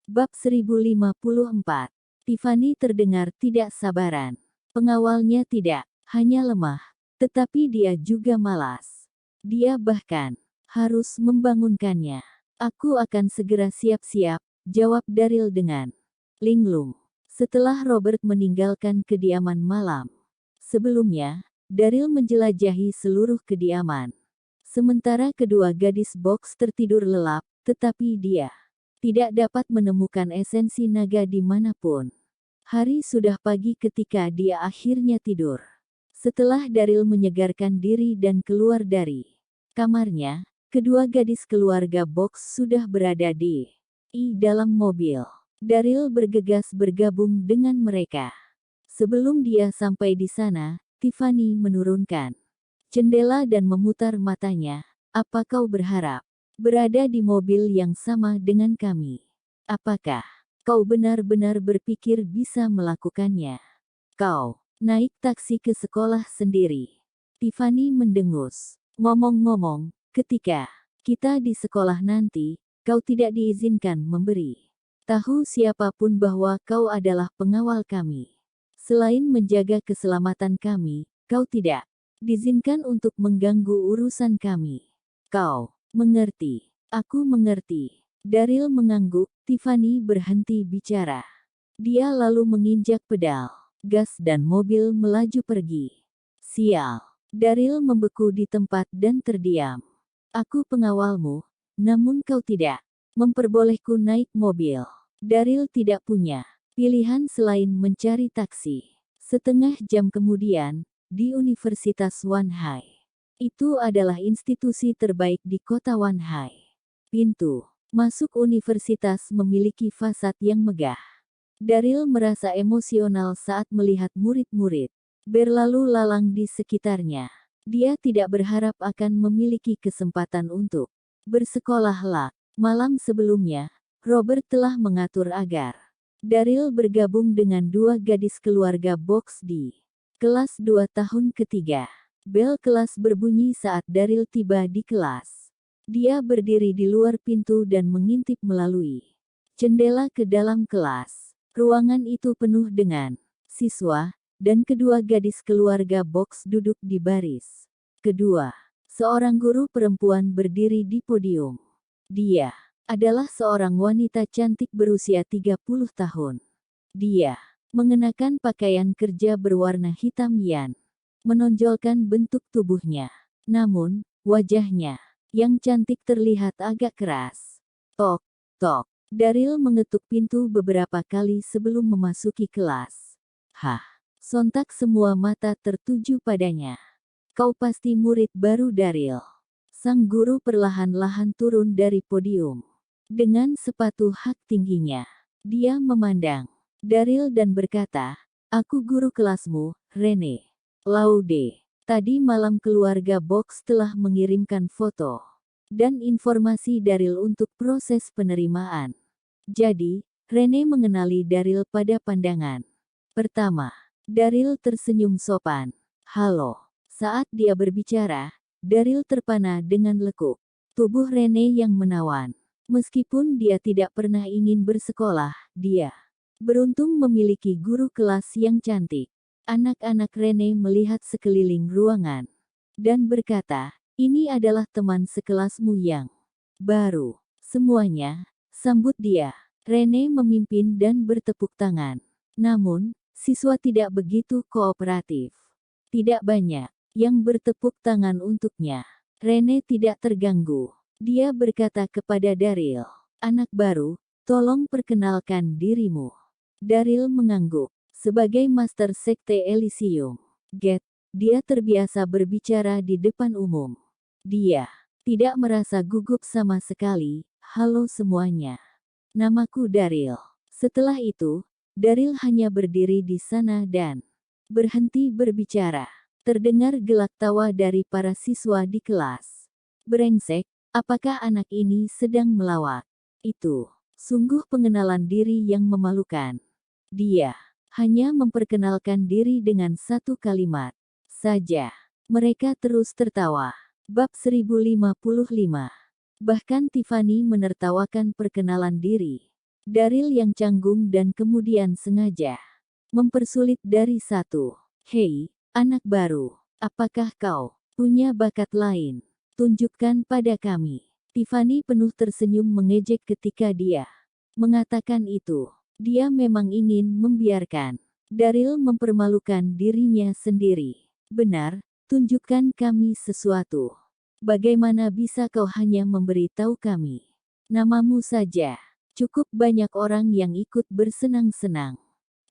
Bab 1054. Tiffany terdengar tidak sabaran. Pengawalnya tidak hanya lemah, tetapi dia juga malas. Dia bahkan harus membangunkannya. Aku akan segera siap-siap, jawab Daryl dengan linglung. Setelah Robert meninggalkan kediaman malam sebelumnya, Daryl menjelajahi seluruh kediaman. Sementara kedua gadis box tertidur lelap, tetapi dia tidak dapat menemukan esensi naga dimanapun. Hari sudah pagi ketika dia akhirnya tidur. Setelah Daryl menyegarkan diri dan keluar dari kamarnya, kedua gadis keluarga box sudah berada di dalam mobil. Daryl bergegas bergabung dengan mereka. Sebelum dia sampai di sana, Tiffany menurunkan jendela dan memutar matanya. Apa kau berharap berada di mobil yang sama dengan kami? Apakah kau benar-benar berpikir bisa melakukannya? Kau naik taksi ke sekolah sendiri. Tiffany mendengus. Ngomong-ngomong, ketika kita di sekolah nanti, kau tidak diizinkan memberi tahu siapapun bahwa kau adalah pengawal kami. Selain menjaga keselamatan kami, kau tidak diizinkan untuk mengganggu urusan kami. Kau mengerti? Aku mengerti. Daryl mengangguk. Tiffany berhenti bicara. Dia lalu menginjak pedal gas dan mobil melaju pergi. Sial. Daryl membeku di tempat dan terdiam. Aku pengawalmu, namun kau tidak memperbolehku naik mobil. Daryl tidak punya pilihan selain mencari taksi. Setengah jam kemudian, di Universitas Wanhai. Itu adalah institusi terbaik di kota Wanhai. Pintu masuk universitas memiliki fasad yang megah. Daryl merasa emosional saat melihat murid-murid berlalu lalang di sekitarnya. Dia tidak berharap akan memiliki kesempatan untuk bersekolah. Malam sebelumnya, Robert telah mengatur agar Daryl bergabung dengan dua gadis keluarga box di kelas 2 tahun ketiga. Bel kelas berbunyi saat Daryl tiba di kelas. Dia berdiri di luar pintu dan mengintip melalui jendela ke dalam kelas. Ruangan itu penuh dengan siswa, dan kedua gadis keluarga box duduk di baris kedua. Seorang guru perempuan berdiri di podium. Dia adalah seorang wanita cantik berusia 30 tahun. Dia mengenakan pakaian kerja berwarna hitam yang menonjolkan bentuk tubuhnya. Namun, wajahnya yang cantik terlihat agak keras. Tok, tok. Daryl mengetuk pintu beberapa kali sebelum memasuki kelas. Hah, sontak semua mata tertuju padanya. Kau pasti murid baru Daryl. Sang guru perlahan-lahan turun dari podium. Dengan sepatu hak tingginya, dia memandang Daryl dan berkata, aku guru kelasmu, Rene. Laude. Tadi malam keluarga box telah mengirimkan foto dan informasi Daryl untuk proses penerimaan. Jadi, Rene mengenali Daryl pada pandangan pertama. Daryl tersenyum sopan. Halo. Saat dia berbicara, Daryl terpana dengan lekuk tubuh Rene yang menawan. Meskipun dia tidak pernah ingin bersekolah, dia beruntung memiliki guru kelas yang cantik. Anak-anak Rene melihat sekeliling ruangan dan berkata, ini adalah teman sekelasmu yang baru. Semuanya sambut dia. Rene memimpin dan bertepuk tangan. Namun, siswa tidak begitu kooperatif. Tidak banyak yang bertepuk tangan untuknya. Rene tidak terganggu. Dia berkata kepada Daryl, anak baru, tolong perkenalkan dirimu. Daryl mengangguk. Sebagai Master Sekte Elysium Gate, dia terbiasa berbicara di depan umum. Dia tidak merasa gugup sama sekali. Halo semuanya. Namaku Daryl. Setelah itu, Daryl hanya berdiri di sana dan berhenti berbicara. Terdengar gelak tawa dari para siswa di kelas. Brengsek, apakah anak ini sedang melawak? Itu sungguh pengenalan diri yang memalukan. Dia hanya memperkenalkan diri dengan satu kalimat saja. Mereka terus tertawa. Bab 1055. Bahkan Tiffany menertawakan perkenalan diri Daryl yang canggung dan kemudian sengaja mempersulit dari satu. Hei, anak baru, apakah kau punya bakat lain? Tunjukkan pada kami. Tiffany penuh tersenyum mengejek ketika dia mengatakan itu. Dia memang ingin membiarkan Daryl mempermalukan dirinya sendiri. Benar, tunjukkan kami sesuatu. Bagaimana bisa kau hanya memberitahu kami namamu saja? Cukup banyak orang yang ikut bersenang-senang.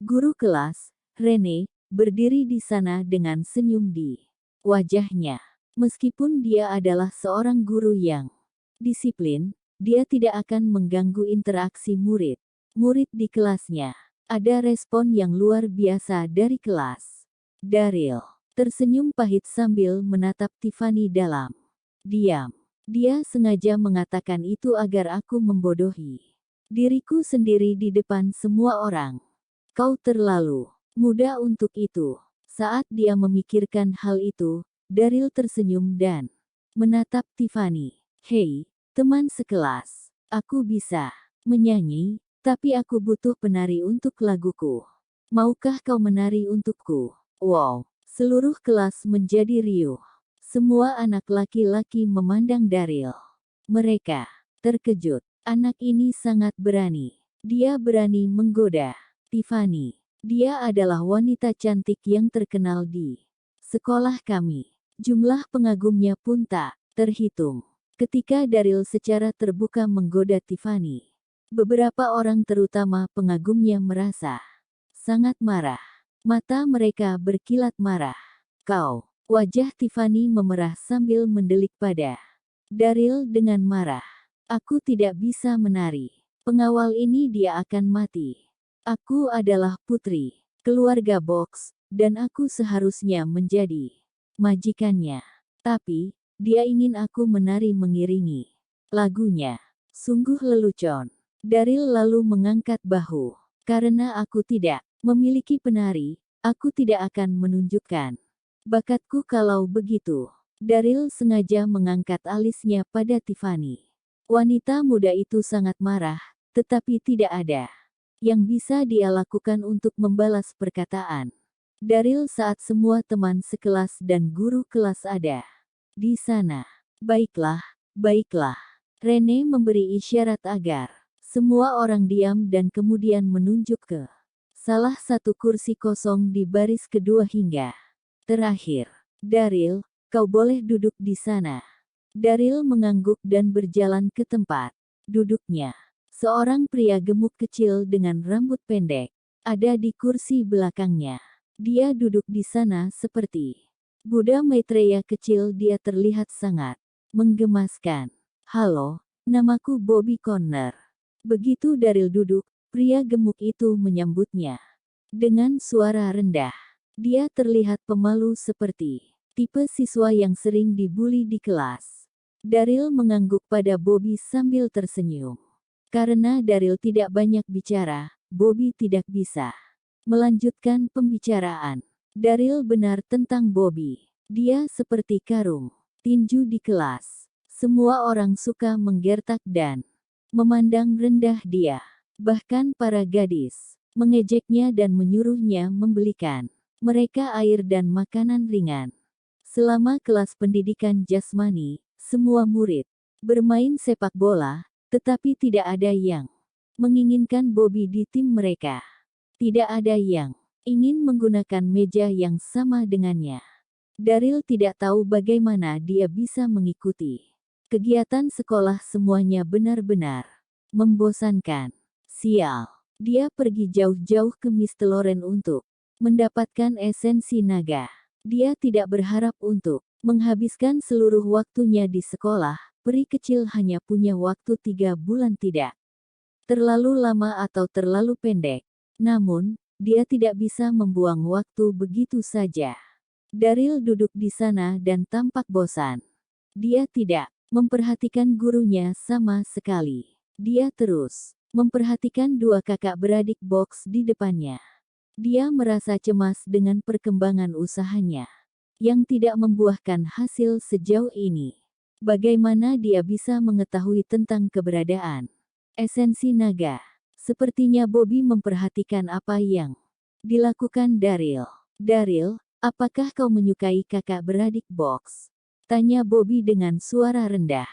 Guru kelas, Rene, berdiri di sana dengan senyum di wajahnya. Meskipun dia adalah seorang guru yang disiplin, dia tidak akan mengganggu interaksi murid di kelasnya. Ada respon yang luar biasa dari kelas. Daryl tersenyum pahit sambil menatap Tiffany dalam diam. Dia sengaja mengatakan itu agar aku membodohi diriku sendiri di depan semua orang. Kau terlalu muda untuk itu. Saat dia memikirkan hal itu, Daryl tersenyum dan menatap Tiffany. Hei, teman sekelas. Aku bisa menyanyi, tapi aku butuh penari untuk laguku. Maukah kau menari untukku? Wow, seluruh kelas menjadi riuh. Semua anak laki-laki memandang Daryl. Mereka terkejut. Anak ini sangat berani. Dia berani menggoda Tiffany. Dia adalah wanita cantik yang terkenal di sekolah kami. Jumlah pengagumnya pun tak terhitung. Ketika Daryl secara terbuka menggoda Tiffany, beberapa orang terutama pengagumnya merasa sangat marah. Mata mereka berkilat marah. Kau, wajah Tiffany memerah sambil mendelik pada Daryl dengan marah. Aku tidak bisa menari. Pengawal ini dia akan mati. Aku adalah putri keluarga Box, dan aku seharusnya menjadi majikannya. Tapi, dia ingin aku menari mengiringi lagunya. Sungguh lelucon. Daryl lalu mengangkat bahu. Karena aku tidak memiliki penari, aku tidak akan menunjukkan bakatku kalau begitu. Daryl sengaja mengangkat alisnya pada Tiffany. Wanita muda itu sangat marah, tetapi tidak ada yang bisa dia lakukan untuk membalas perkataan Daryl saat semua teman sekelas dan guru kelas ada di sana. Baiklah, baiklah. Rene memberi isyarat agar semua orang diam dan kemudian menunjuk ke salah satu kursi kosong di baris kedua hingga terakhir. Daryl, kau boleh duduk di sana. Daryl mengangguk dan berjalan ke tempat duduknya. Seorang pria gemuk kecil dengan rambut pendek ada di kursi belakangnya. Dia duduk di sana seperti Buddha Maitreya kecil. Dia terlihat sangat menggemaskan. Halo, namaku Bobby Connor. Begitu Daryl duduk, pria gemuk itu menyambutnya dengan suara rendah. Dia terlihat pemalu seperti tipe siswa yang sering dibully di kelas. Daryl mengangguk pada Bobby sambil tersenyum. Karena Daryl tidak banyak bicara, Bobby tidak bisa melanjutkan pembicaraan. Daryl benar tentang Bobby. Dia seperti karung tinju di kelas. Semua orang suka menggertak dan memandang rendah dia. Bahkan para gadis mengejeknya dan menyuruhnya membelikan mereka air dan makanan ringan. Selama kelas pendidikan jasmani, semua murid bermain sepak bola, tetapi tidak ada yang menginginkan Bobby di tim mereka. Tidak ada yang ingin menggunakan meja yang sama dengannya. Daryl tidak tahu bagaimana dia bisa mengikuti kegiatan sekolah. Semuanya benar-benar membosankan. Sial. Dia pergi jauh-jauh ke Mr. Loren untuk mendapatkan esensi naga. Dia tidak berharap untuk menghabiskan seluruh waktunya di sekolah. Peri kecil hanya punya waktu 3 bulan, tidak terlalu lama atau terlalu pendek. Namun, dia tidak bisa membuang waktu begitu saja. Daryl duduk di sana dan tampak bosan. Dia tidak memperhatikan gurunya sama sekali. Dia terus memperhatikan dua kakak beradik Box di depannya. Dia merasa cemas dengan perkembangan usahanya yang tidak membuahkan hasil sejauh ini. Bagaimana dia bisa mengetahui tentang keberadaan esensi naga? Sepertinya Bobby memperhatikan apa yang dilakukan Daryl. Daryl, apakah kau menyukai kakak beradik Box? Tanya Bobby dengan suara rendah.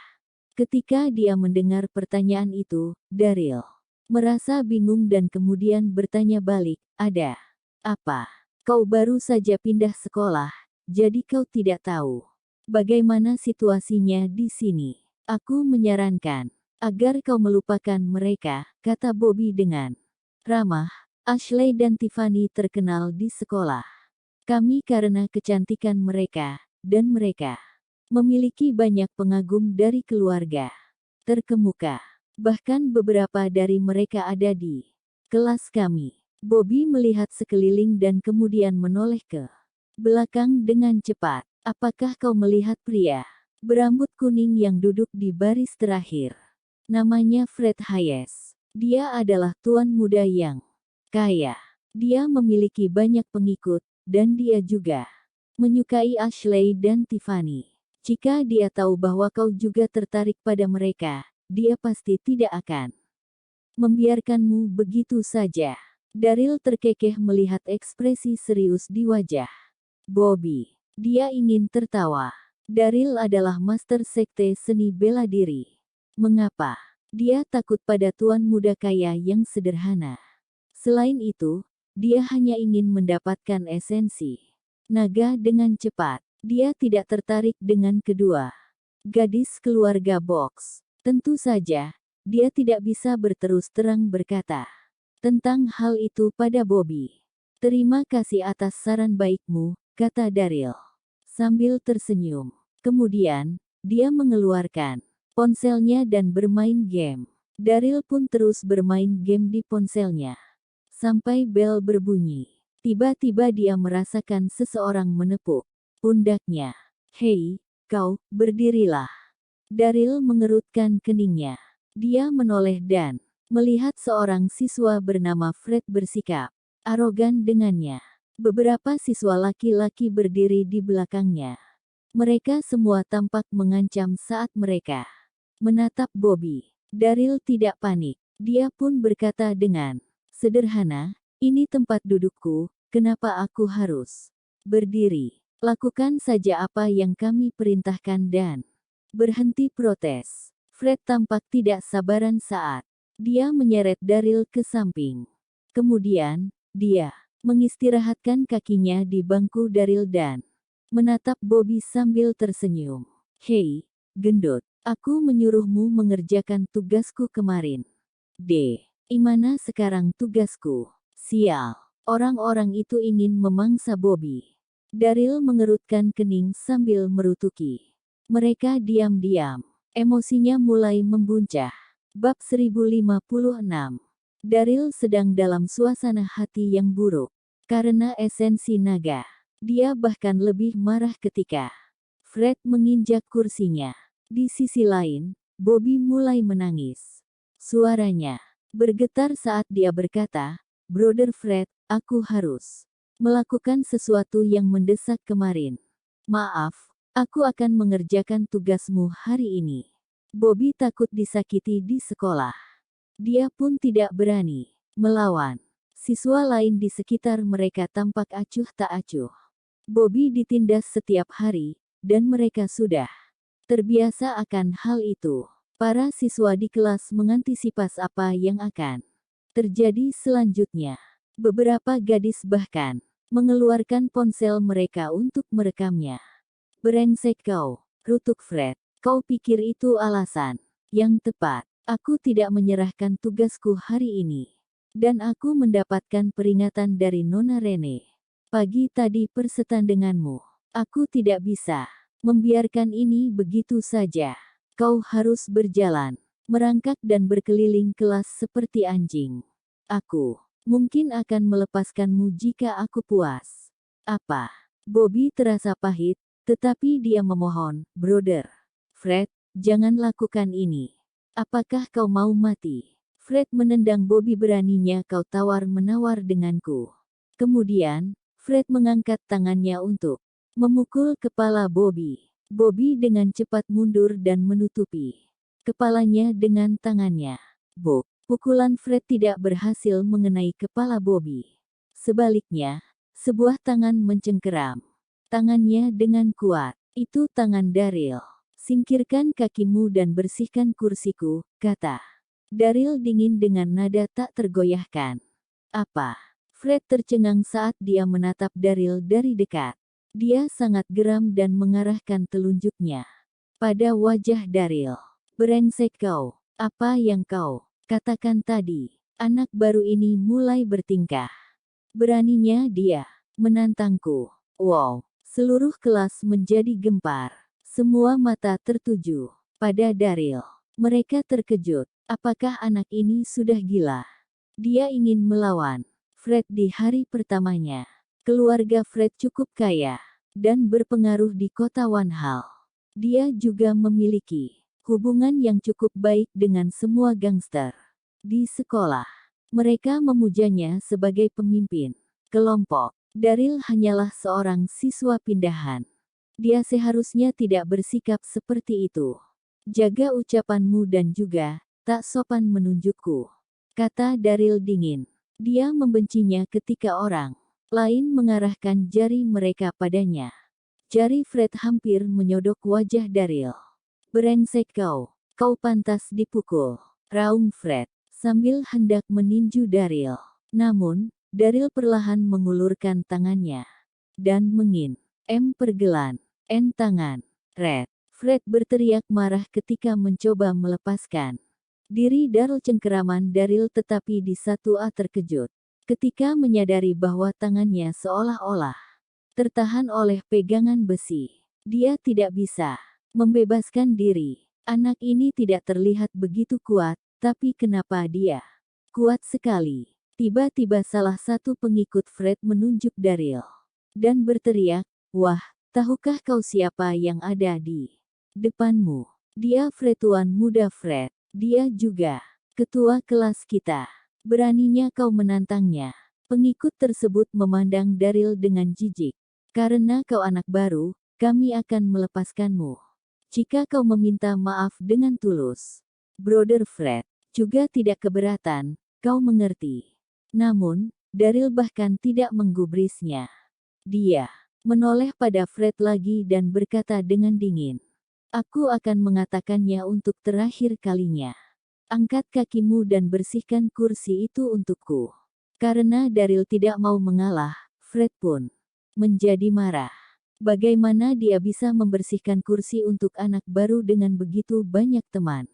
Ketika dia mendengar pertanyaan itu, Daryl merasa bingung dan kemudian bertanya balik, ada apa? Kau baru saja pindah sekolah, jadi kau tidak tahu bagaimana situasinya di sini. Aku menyarankan agar kau melupakan mereka, kata Bobby dengan ramah. Ashley dan Tiffany terkenal di sekolah kami karena kecantikan mereka, dan mereka memiliki banyak pengagum dari keluarga terkemuka. Bahkan beberapa dari mereka ada di kelas kami. Bobby melihat sekeliling dan kemudian menoleh ke belakang dengan cepat. Apakah kau melihat pria berambut kuning yang duduk di baris terakhir? Namanya Fred Hayes. Dia adalah tuan muda yang kaya. Dia memiliki banyak pengikut, dan dia juga menyukai Ashley dan Tiffany. Jika dia tahu bahwa kau juga tertarik pada mereka, dia pasti tidak akan membiarkanmu begitu saja. Daryl terkekeh melihat ekspresi serius di wajah Bobby. Dia ingin tertawa. Daryl adalah master sekte seni bela diri. Mengapa? Dia takut pada tuan muda kaya yang sederhana. Selain itu, dia hanya ingin mendapatkan esensi naga dengan cepat. Dia tidak tertarik dengan kedua gadis keluarga Box. Tentu saja, dia tidak bisa berterus terang berkata tentang hal itu pada Bobby. Terima kasih atas saran baikmu, kata Daryl sambil tersenyum. Kemudian, dia mengeluarkan ponselnya dan bermain game. Daryl pun terus bermain game di ponselnya sampai bel berbunyi. Tiba-tiba dia merasakan seseorang menepuk pundaknya. Hei, kau, berdirilah. Daryl mengerutkan keningnya. Dia menoleh dan melihat seorang siswa bernama Fred bersikap arogan dengannya. Beberapa siswa laki-laki berdiri di belakangnya. Mereka semua tampak mengancam saat mereka menatap Bobby. Daryl tidak panik. Dia pun berkata dengan sederhana, ini tempat dudukku, kenapa aku harus berdiri? Lakukan saja apa yang kami perintahkan dan berhenti protes. Fred tampak tidak sabaran saat dia menyeret Daryl ke samping. Kemudian, dia mengistirahatkan kakinya di bangku Daryl dan menatap Bobby sambil tersenyum. Hei, gendut, aku menyuruhmu mengerjakan tugasku kemarin. Imana sekarang tugasku? Sial. Orang-orang itu ingin memangsa Bobby. Daryl mengerutkan kening sambil merutuki. Mereka diam-diam. Emosinya mulai membuncah. Bab 1056. Daryl sedang dalam suasana hati yang buruk. Karena esensi naga. Dia bahkan lebih marah ketika Fred menginjak kursinya. Di sisi lain, Bobby mulai menangis. Suaranya bergetar saat dia berkata, Brother Fred, aku harus melakukan sesuatu yang mendesak kemarin. Maaf, aku akan mengerjakan tugasmu hari ini. Bobby takut disakiti di sekolah. Dia pun tidak berani melawan. Siswa lain di sekitar mereka tampak acuh tak acuh. Bobby ditindas setiap hari, dan mereka sudah terbiasa akan hal itu. Para siswa di kelas mengantisipasi apa yang akan terjadi selanjutnya. Beberapa gadis bahkan mengeluarkan ponsel mereka untuk merekamnya. Brengsek kau, rutuk Fred. Kau pikir itu alasan yang tepat? Aku tidak menyerahkan tugasku hari ini. Dan aku mendapatkan peringatan dari Nona Rene. Pagi tadi persetandenganmu. Aku tidak bisa membiarkan ini begitu saja. Kau harus berjalan, merangkak dan berkeliling kelas seperti anjing. Aku mungkin akan melepaskanmu jika aku puas. Apa? Bobby terasa pahit, tetapi dia memohon, Brother Fred, jangan lakukan ini. Apakah kau mau mati? Fred menendang Bobby, beraninya kau tawar-menawar denganku. Kemudian, Fred mengangkat tangannya untuk memukul kepala Bobby. Bobby dengan cepat mundur dan menutupi kepalanya dengan tangannya. Buk, Pukulan Fred tidak berhasil mengenai kepala Bobby. Sebaliknya, sebuah tangan mencengkeram tangannya dengan kuat. Itu tangan Daryl. Singkirkan kakimu dan bersihkan kursiku, kata Daryl dingin dengan nada tak tergoyahkan. Apa? Fred tercengang saat dia menatap Daryl dari dekat. Dia sangat geram dan mengarahkan telunjuknya pada wajah Daryl. Brengsek kau. Apa yang kau katakan tadi? Anak baru ini mulai bertingkah. Beraninya dia menantangku. Wow. Seluruh kelas menjadi gempar. Semua mata tertuju pada Daryl. Mereka terkejut. Apakah anak ini sudah gila? Dia ingin melawan Fred di hari pertamanya. Keluarga Fred cukup kaya dan berpengaruh di kota Wanhal. Dia juga memiliki hubungan yang cukup baik dengan semua gangster di sekolah. Mereka memujanya sebagai pemimpin kelompok. Daryl hanyalah seorang siswa pindahan. Dia seharusnya tidak bersikap seperti itu. Jaga ucapanmu dan juga tak sopan menunjukku, kata Daryl dingin. Dia membencinya ketika orang lain mengarahkan jari mereka padanya. Jari Fred hampir menyodok wajah Daryl. Brengsek kau, kau pantas dipukul, raung Fred, sambil hendak meninju Daryl. Namun, Daryl perlahan mengulurkan tangannya dan pergelan, tangan, Red. Fred berteriak marah ketika mencoba melepaskan diri dari cengkeraman Daryl, tetapi di satu A terkejut ketika menyadari bahwa tangannya seolah-olah tertahan oleh pegangan besi. Dia tidak bisa membebaskan diri. Anak ini tidak terlihat begitu kuat, tapi kenapa dia kuat sekali? Tiba-tiba salah satu pengikut Fred menunjuk Daryl dan berteriak, "Wah, tahukah kau siapa yang ada di depanmu?" Dia Fretuan muda Fred. Dia juga ketua kelas kita. Beraninya kau menantangnya. Pengikut tersebut memandang Daryl dengan jijik. Karena kau anak baru, kami akan melepaskanmu jika kau meminta maaf dengan tulus. Brother Fred juga tidak keberatan, kau mengerti. Namun, Daryl bahkan tidak menggubrisnya. Dia menoleh pada Fred lagi dan berkata dengan dingin, "Aku akan mengatakannya untuk terakhir kalinya. Angkat kakimu dan bersihkan kursi itu untukku." Karena Daryl tidak mau mengalah, Fred pun menjadi marah. Bagaimana dia bisa membersihkan kursi untuk anak baru dengan begitu banyak teman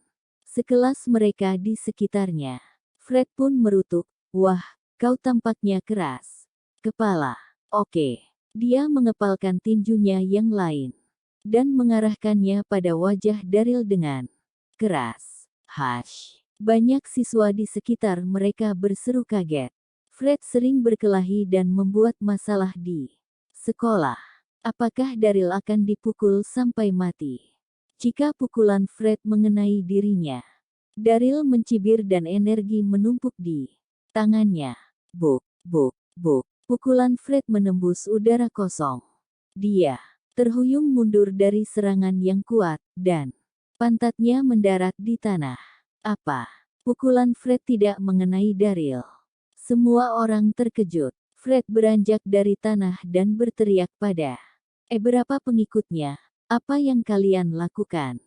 sekelas mereka di sekitarnya? Fred pun merutuk, "Wah, kau tampaknya keras kepala. Oke." Dia mengepalkan tinjunya yang lain dan mengarahkannya pada wajah Daryl dengan keras. Hush. Banyak siswa di sekitar mereka berseru kaget. Fred sering berkelahi dan membuat masalah di sekolah. Apakah Daryl akan dipukul sampai mati jika pukulan Fred mengenai dirinya? Daryl mencibir dan energi menumpuk di tangannya. Buk, buk, buk. Pukulan Fred menembus udara kosong. Dia terhuyung mundur dari serangan yang kuat, dan pantatnya mendarat di tanah. Apa? Pukulan Fred tidak mengenai Daryl. Semua orang terkejut. Fred beranjak dari tanah dan berteriak pada beberapa pengikutnya, "Apa yang kalian lakukan?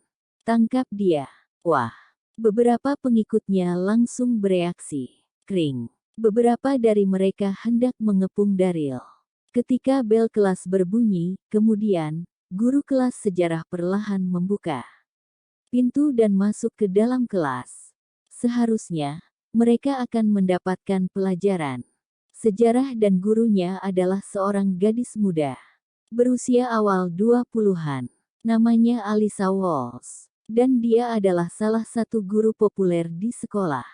Tangkap dia." Wah! Beberapa pengikutnya langsung bereaksi. Kring. Beberapa dari mereka hendak mengepung Daryl. Ketika bel kelas berbunyi, kemudian, guru kelas sejarah perlahan membuka pintu dan masuk ke dalam kelas. Seharusnya, mereka akan mendapatkan pelajaran sejarah dan gurunya adalah seorang gadis muda berusia awal 20-an. Namanya Alyssa Walls. Dan dia adalah salah satu guru populer di sekolah.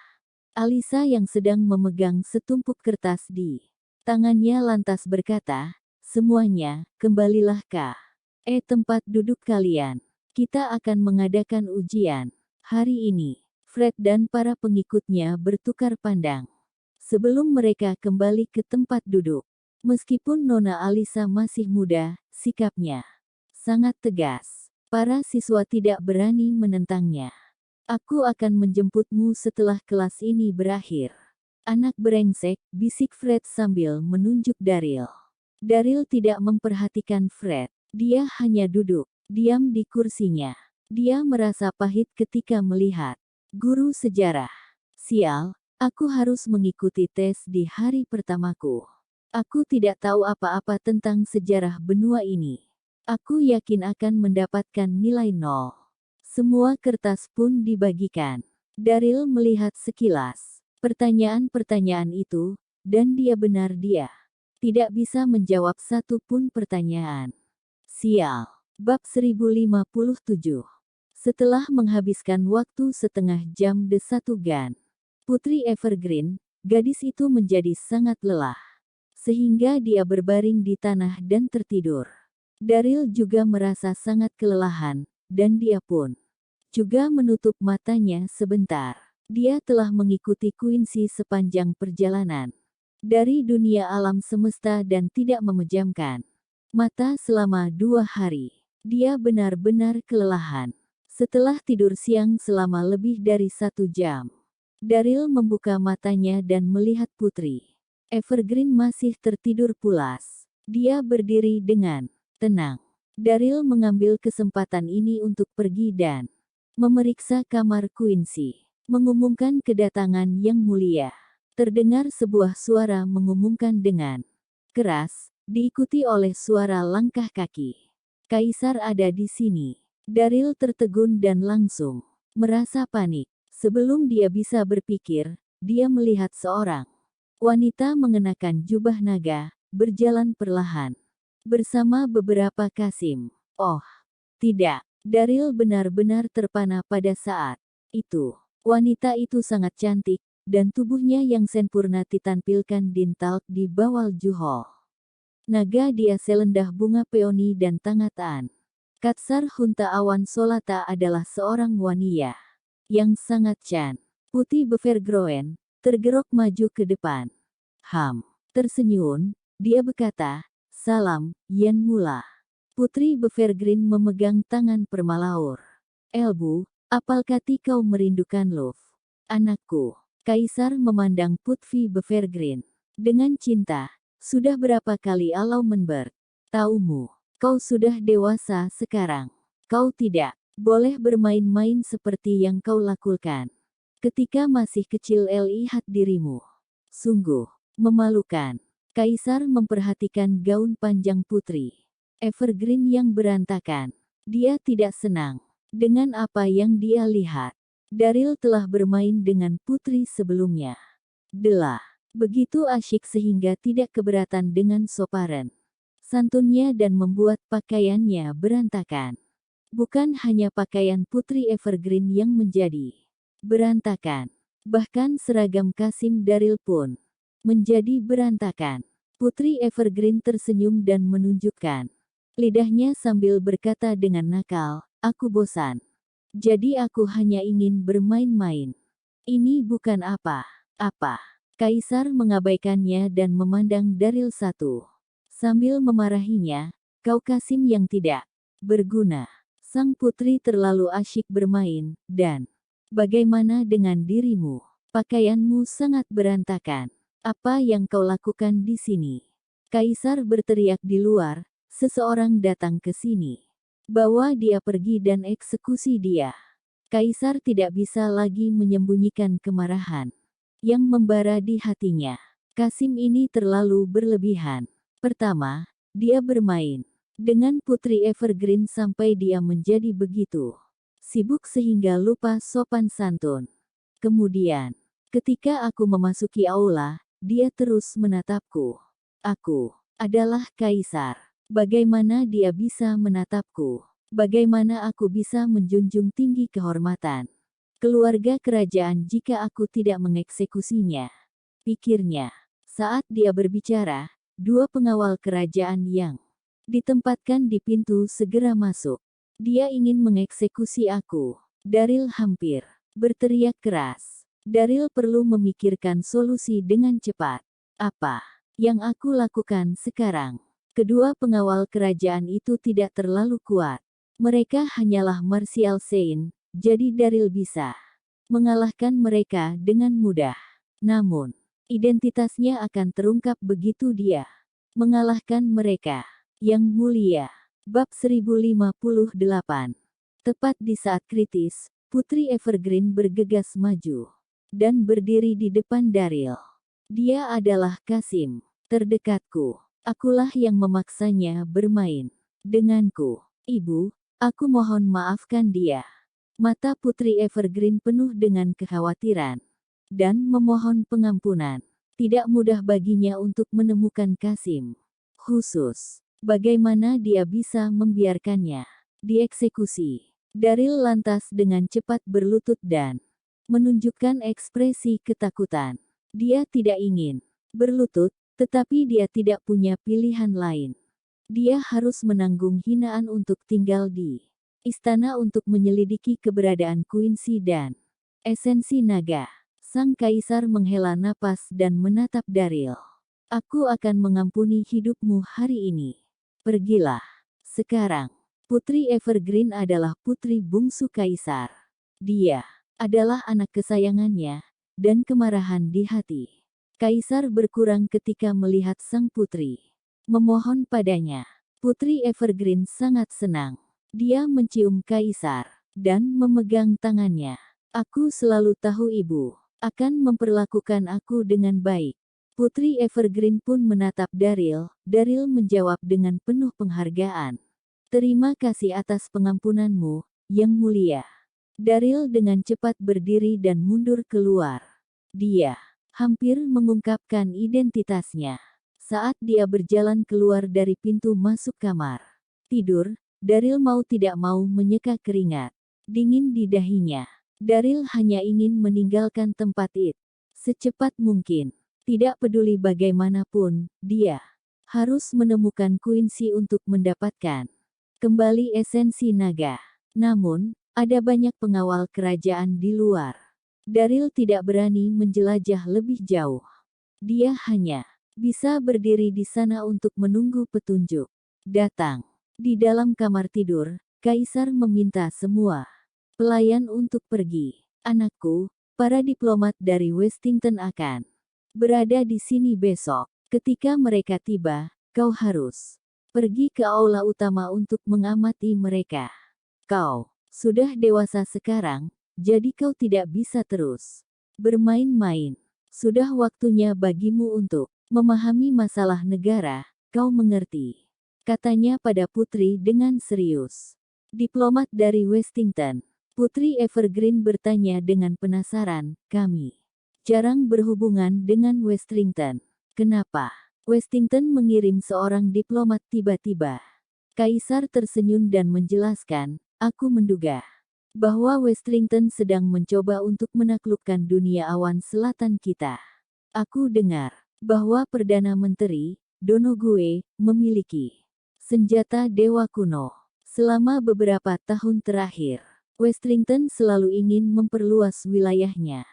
Alyssa yang sedang memegang setumpuk kertas di tangannya lantas berkata, "Semuanya, kembalilah ke tempat duduk kalian. Kita akan mengadakan ujian hari ini." Fred dan para pengikutnya bertukar pandang sebelum mereka kembali ke tempat duduk. Meskipun Nona Alyssa masih muda, sikapnya sangat tegas. Para siswa tidak berani menentangnya. Aku akan menjemputmu setelah kelas ini berakhir. Anak brengsek, bisik Fred sambil menunjuk Daryl. Daryl tidak memperhatikan Fred. Dia hanya duduk, diam di kursinya. Dia merasa pahit ketika melihat guru sejarah. Sial, aku harus mengikuti tes di hari pertamaku. Aku tidak tahu apa-apa tentang sejarah benua ini. Aku yakin akan mendapatkan nilai 0. Semua kertas pun dibagikan. Daryl melihat sekilas pertanyaan-pertanyaan itu, dan dia tidak bisa menjawab satu pun pertanyaan. Sial. Bab 1057. Setelah menghabiskan waktu setengah jam de satu Gan, Putri Evergreen, gadis itu menjadi sangat lelah. Sehingga dia berbaring di tanah dan tertidur. Daryl juga merasa sangat kelelahan, dan dia pun juga menutup matanya sebentar. Dia telah mengikuti Quincy sepanjang perjalanan dari dunia alam semesta dan tidak memejamkan mata selama 2 hari. Dia benar-benar kelelahan. Setelah tidur siang selama lebih dari 1 jam, Daryl membuka matanya dan melihat Putri Evergreen masih tertidur pulas. Dia berdiri dengan tenang. Daryl mengambil kesempatan ini untuk pergi dan memeriksa kamar Quincy. Mengumumkan kedatangan yang mulia. Terdengar sebuah suara mengumumkan dengan keras, diikuti oleh suara langkah kaki. Kaisar ada di sini. Daryl tertegun dan langsung merasa panik. Sebelum dia bisa berpikir, dia melihat seorang wanita mengenakan jubah naga, berjalan perlahan bersama beberapa kasim. Oh, tidak. Daryl benar-benar terpana pada saat itu. Wanita itu sangat cantik, dan tubuhnya yang sempurna ditampilkan dintalk di bawah juhol. Naga dia selendah bunga peoni dan tangatan. Katsar Hunta Awan Solata adalah seorang wanita yang sangat Putih Bevergroen tergerok maju ke depan. Tersenyum, dia berkata, "Salam, Yen Mula." Putri Bevergreen memegang tangan Permalaur. "Elbu, apalkah kau merindukan Love? Anakku." Kaisar memandang Putri Bevergreen dengan cinta. "Sudah berapa kali Alau Menber? Taumu, kau sudah dewasa sekarang. Kau tidak boleh bermain-main seperti yang kau lakukan ketika masih kecil. Lihat dirimu. Sungguh memalukan." Kaisar memperhatikan gaun panjang Putri Evergreen yang berantakan. Dia tidak senang dengan apa yang dia lihat. Daryl telah bermain dengan putri sebelumnya. Begitu asyik sehingga tidak keberatan dengan soparan santunnya dan membuat pakaiannya berantakan. Bukan hanya pakaian Putri Evergreen yang menjadi berantakan. Bahkan seragam Kasim Daryl pun menjadi berantakan. Putri Evergreen tersenyum dan menunjukkan lidahnya sambil berkata dengan nakal, "Aku bosan. Jadi aku hanya ingin bermain-main. Ini bukan apa-apa." Kaisar mengabaikannya dan memandang Daryl sambil memarahinya, "Kau Kasim yang tidak berguna. Sang putri terlalu asyik bermain, dan bagaimana dengan dirimu? Pakaianmu sangat berantakan. Apa yang kau lakukan di sini?" Kaisar berteriak di luar, "Seseorang datang ke sini. Bawa dia pergi dan eksekusi dia." Kaisar tidak bisa lagi menyembunyikan kemarahan yang membara di hatinya. Kasim ini terlalu berlebihan. Pertama, dia bermain dengan Putri Evergreen sampai dia menjadi begitu sibuk sehingga lupa sopan santun. Kemudian, ketika aku memasuki aula, dia terus menatapku. Aku adalah kaisar. Bagaimana dia bisa menatapku? Bagaimana aku bisa menjunjung tinggi kehormatan keluarga kerajaan jika aku tidak mengeksekusinya? Pikirnya. Saat dia berbicara, 2 pengawal kerajaan yang ditempatkan di pintu segera masuk. "Dia ingin mengeksekusi aku." Daryl hampir berteriak keras. Daryl perlu memikirkan solusi dengan cepat. "Apa yang aku lakukan sekarang?" Kedua pengawal kerajaan itu tidak terlalu kuat. Mereka hanyalah Martial Saint, jadi Daryl bisa mengalahkan mereka dengan mudah. Namun, identitasnya akan terungkap begitu dia mengalahkan mereka. Yang mulia. Bab 1058. Tepat di saat kritis, Putri Evergreen bergegas maju dan berdiri di depan Daryl. Dia adalah Kasim, terdekatku. Akulah yang memaksanya bermain denganku. Ibu, aku mohon maafkan dia. Mata Putri Evergreen penuh dengan kekhawatiran dan memohon pengampunan. Tidak mudah baginya untuk menemukan Kasim. Khusus, bagaimana dia bisa membiarkannya dieksekusi. Daryl lantas dengan cepat berlutut dan menunjukkan ekspresi ketakutan. Dia tidak ingin berlutut, tetapi dia tidak punya pilihan lain. Dia harus menanggung hinaan untuk tinggal di istana untuk menyelidiki keberadaan Quincy dan esensi naga. Sang kaisar menghela napas dan menatap Daryl. Aku akan mengampuni hidupmu hari ini. Pergilah. Sekarang, Putri Evergreen adalah putri bungsu kaisar. Dia adalah anak kesayangannya, dan kemarahan di hati kaisar berkurang ketika melihat sang putri memohon padanya. Putri Evergreen sangat senang. Dia mencium kaisar dan memegang tangannya. Aku selalu tahu ibu akan memperlakukan aku dengan baik. Putri Evergreen pun menatap Daryl. Daryl menjawab dengan penuh penghargaan. Terima kasih atas pengampunanmu, Yang Mulia. Daryl dengan cepat berdiri dan mundur keluar. Dia hampir mengungkapkan identitasnya. Saat dia berjalan keluar dari pintu masuk kamar tidur, Daryl mau tidak mau menyeka keringat dingin di dahinya. Daryl hanya ingin meninggalkan tempat itu secepat mungkin. Tidak peduli bagaimanapun, dia harus menemukan Quincy untuk mendapatkan kembali esensi naga. Namun, ada banyak pengawal kerajaan di luar. Daryl tidak berani menjelajah lebih jauh. Dia hanya bisa berdiri di sana untuk menunggu petunjuk datang. Di dalam kamar tidur, Kaisar meminta semua pelayan untuk pergi. Anakku, para diplomat dari Westington akan berada di sini besok. Ketika mereka tiba, kau harus pergi ke aula utama untuk mengamati mereka. Kau sudah dewasa sekarang, jadi kau tidak bisa terus bermain-main. Sudah waktunya bagimu untuk memahami masalah negara, kau mengerti? Katanya pada putri dengan serius. Diplomat dari Westington. Putri Evergreen bertanya dengan penasaran, kami jarang berhubungan dengan Westington. Kenapa? Westington mengirim seorang diplomat tiba-tiba. Kaisar tersenyum dan menjelaskan, aku menduga bahwa Westington sedang mencoba untuk menaklukkan dunia awan selatan kita. Aku dengar bahwa Perdana Menteri Donoghue memiliki senjata dewa kuno. Selama beberapa tahun terakhir, Westington selalu ingin memperluas wilayahnya.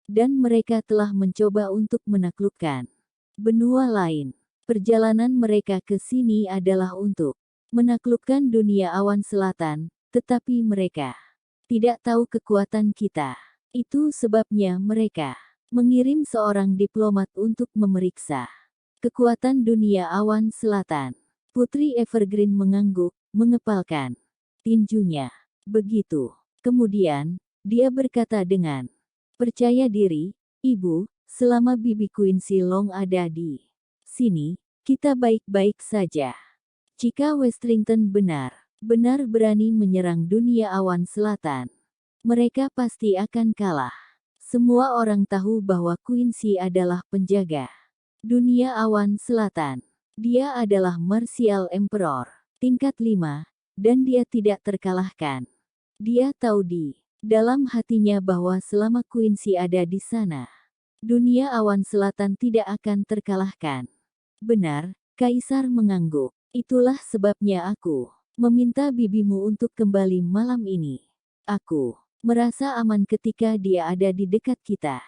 Dan mereka telah mencoba untuk menaklukkan benua lain. Perjalanan mereka ke sini adalah untuk menaklukkan dunia awan selatan, tetapi mereka tidak tahu kekuatan kita. Itu sebabnya mereka mengirim seorang diplomat untuk memeriksa kekuatan dunia awan selatan. Putri Evergreen mengangguk, mengepalkan tinjunya. Begitu. Kemudian, dia berkata dengan percaya diri, Ibu, selama Bibi Quincy Long ada di sini, kita baik-baik saja. Jika Westington benar-benar berani menyerang dunia awan selatan, mereka pasti akan kalah. Semua orang tahu bahwa Quincy adalah penjaga dunia awan selatan. Dia adalah Martial Emperor tingkat 5, dan dia tidak terkalahkan. Dia tahu di dalam hatinya bahwa selama Quincy ada di sana, dunia awan selatan tidak akan terkalahkan. Benar, Kaisar mengangguk. Itulah sebabnya aku meminta bibimu untuk kembali malam ini. Aku merasa aman ketika dia ada di dekat kita.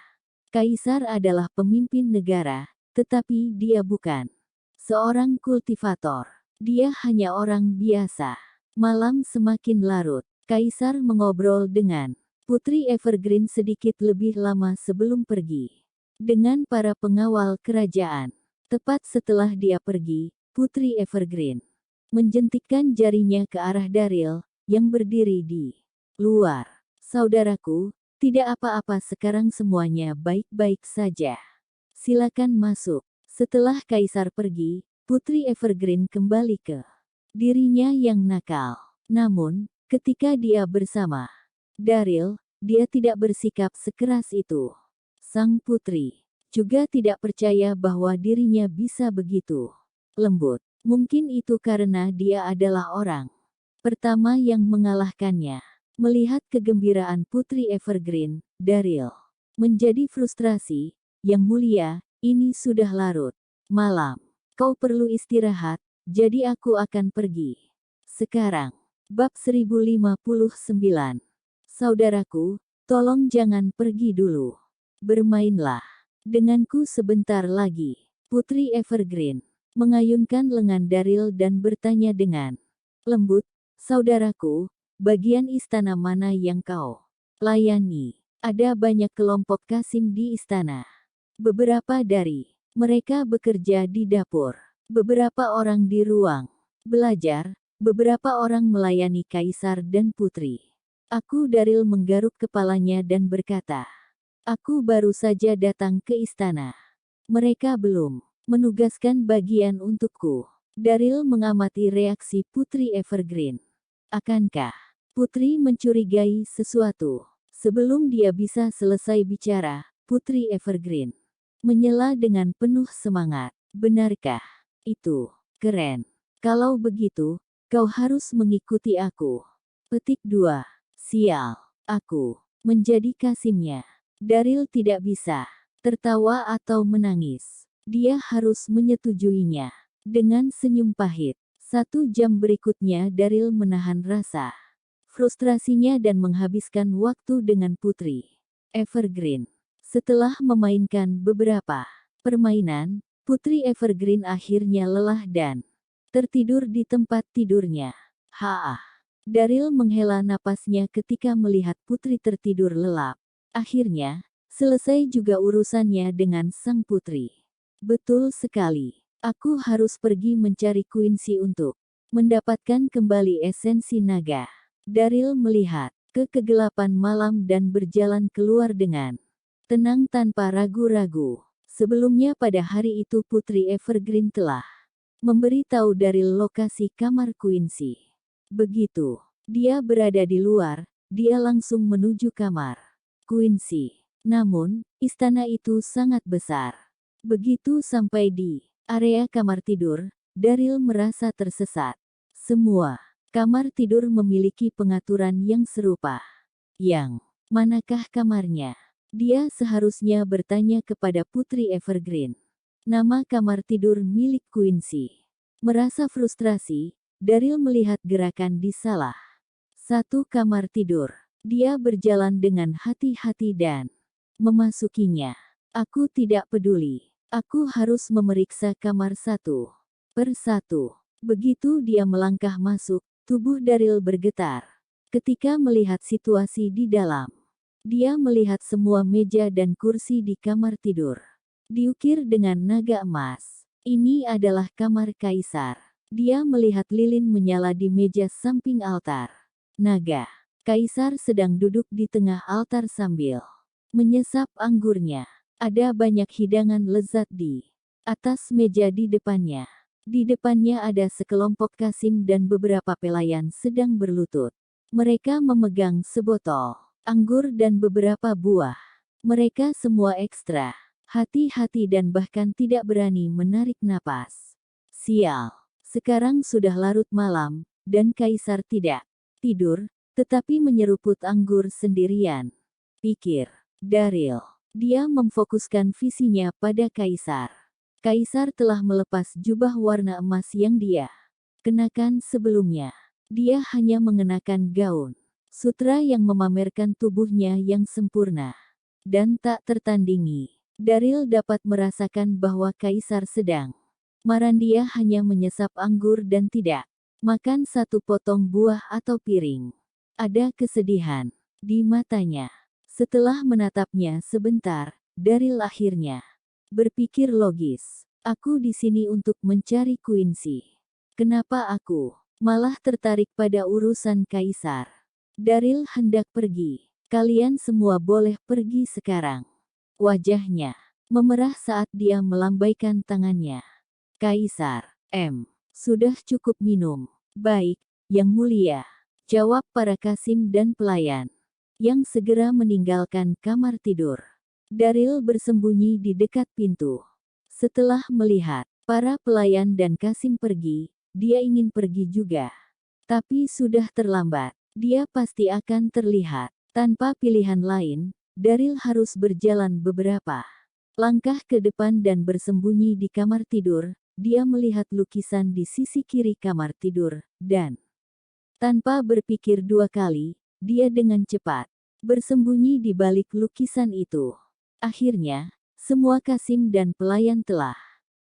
Kaisar adalah pemimpin negara, tetapi dia bukan seorang kultivator. Dia hanya orang biasa. Malam semakin larut. Kaisar mengobrol dengan Putri Evergreen sedikit lebih lama sebelum pergi dengan para pengawal kerajaan. Tepat setelah dia pergi, Putri Evergreen menjentikkan jarinya ke arah Daryl yang berdiri di luar. Saudaraku, tidak apa-apa, sekarang semuanya baik-baik saja. Silakan masuk. Setelah Kaisar pergi, Putri Evergreen kembali ke dirinya yang nakal. Namun, ketika dia bersama Daryl, dia tidak bersikap sekeras itu. Sang putri juga tidak percaya bahwa dirinya bisa begitu lembut. Mungkin itu karena dia adalah orang pertama yang mengalahkannya. Melihat kegembiraan Putri Evergreen, Daryl menjadi frustrasi. Yang mulia, ini sudah larut malam. Kau perlu istirahat, jadi aku akan pergi sekarang. Bab 1059. Saudaraku, tolong jangan pergi dulu. Bermainlah denganku sebentar lagi. Putri Evergreen mengayunkan lengan Daryl dan bertanya dengan lembut, saudaraku, bagian istana mana yang kau layani? Ada banyak kelompok Kasim di istana. Beberapa dari mereka bekerja di dapur. Beberapa orang di ruang belajar. Beberapa orang melayani kaisar dan putri. Aku Daryl menggaruk kepalanya dan berkata, aku baru saja datang ke istana. Mereka belum menugaskan bagian untukku. Daryl mengamati reaksi Putri Evergreen. Akankah Putri mencurigai sesuatu? Sebelum dia bisa selesai bicara, Putri Evergreen menyela dengan penuh semangat. Benarkah itu? Keren. Kalau begitu, kau harus mengikuti aku. Petik 2. Sial. Aku menjadi Kasimnya. Daryl tidak bisa tertawa atau menangis. Dia harus menyetujuinya. Dengan senyum pahit. 1 jam berikutnya Daryl menahan rasa frustrasinya dan menghabiskan waktu dengan Putri Evergreen. Setelah memainkan beberapa permainan, Putri Evergreen akhirnya lelah dan tertidur di tempat tidurnya. Daryl menghela napasnya ketika melihat Putri tertidur lelap. Akhirnya, selesai juga urusannya dengan sang putri. Betul sekali. Aku harus pergi mencari Quincy untuk mendapatkan kembali esensi naga. Daryl melihat ke kegelapan malam dan berjalan keluar dengan tenang tanpa ragu-ragu. Sebelumnya pada hari itu Putri Evergreen telah memberitahu Daryl lokasi kamar Quincy. Begitu dia berada di luar, dia langsung menuju kamar Quincy. Namun, istana itu sangat besar. Begitu sampai di area kamar tidur, Daryl merasa tersesat. Semua kamar tidur memiliki pengaturan yang serupa. Yang manakah kamarnya? Dia seharusnya bertanya kepada Putri Evergreen. Nama kamar tidur milik Quincy. Merasa frustrasi, Daryl melihat gerakan di salah satu kamar tidur. Dia berjalan dengan hati-hati dan memasukinya. Aku tidak peduli. Aku harus memeriksa kamar satu per satu. Begitu dia melangkah masuk, tubuh Daryl bergetar. Ketika melihat situasi di dalam, dia melihat semua meja dan kursi di kamar tidur diukir dengan naga emas. Ini adalah kamar kaisar. Dia melihat lilin menyala di meja samping altar. Naga kaisar sedang duduk di tengah altar sambil menyesap anggurnya. Ada banyak hidangan lezat di atas meja di depannya. Di depannya ada sekelompok Kasim dan beberapa pelayan sedang berlutut. Mereka memegang sebotol anggur dan beberapa buah. Mereka semua ekstra hati-hati dan bahkan tidak berani menarik napas. Sial. Sekarang sudah larut malam, dan kaisar tidak tidur, tetapi menyeruput anggur sendirian. Pikir Daryl. Dia memfokuskan visinya pada kaisar. Kaisar telah melepas jubah warna emas yang dia kenakan sebelumnya. Dia hanya mengenakan gaun sutra yang memamerkan tubuhnya yang sempurna dan tak tertandingi. Daryl dapat merasakan bahwa kaisar sedang marah. Dia hanya menyesap anggur dan tidak makan satu potong buah atau piring. Ada kesedihan di matanya. Setelah menatapnya sebentar, Daryl akhirnya berpikir logis. Aku di sini untuk mencari Quincy. Kenapa aku malah tertarik pada urusan kaisar? Daryl hendak pergi. Kalian semua boleh pergi sekarang. Wajahnya memerah saat dia melambaikan tangannya. Kaisar, sudah cukup minum. Baik, Yang Mulia, jawab para kasim dan pelayan, yang segera meninggalkan kamar tidur. Daryl bersembunyi di dekat pintu. Setelah melihat para pelayan dan kasim pergi, dia ingin pergi juga. Tapi sudah terlambat. Dia pasti akan terlihat. Tanpa pilihan lain, Daryl harus berjalan beberapa langkah ke depan dan bersembunyi di kamar tidur. Dia melihat lukisan di sisi kiri kamar tidur, dan tanpa berpikir dua kali, dia dengan cepat bersembunyi di balik lukisan itu. Akhirnya, semua kasim dan pelayan telah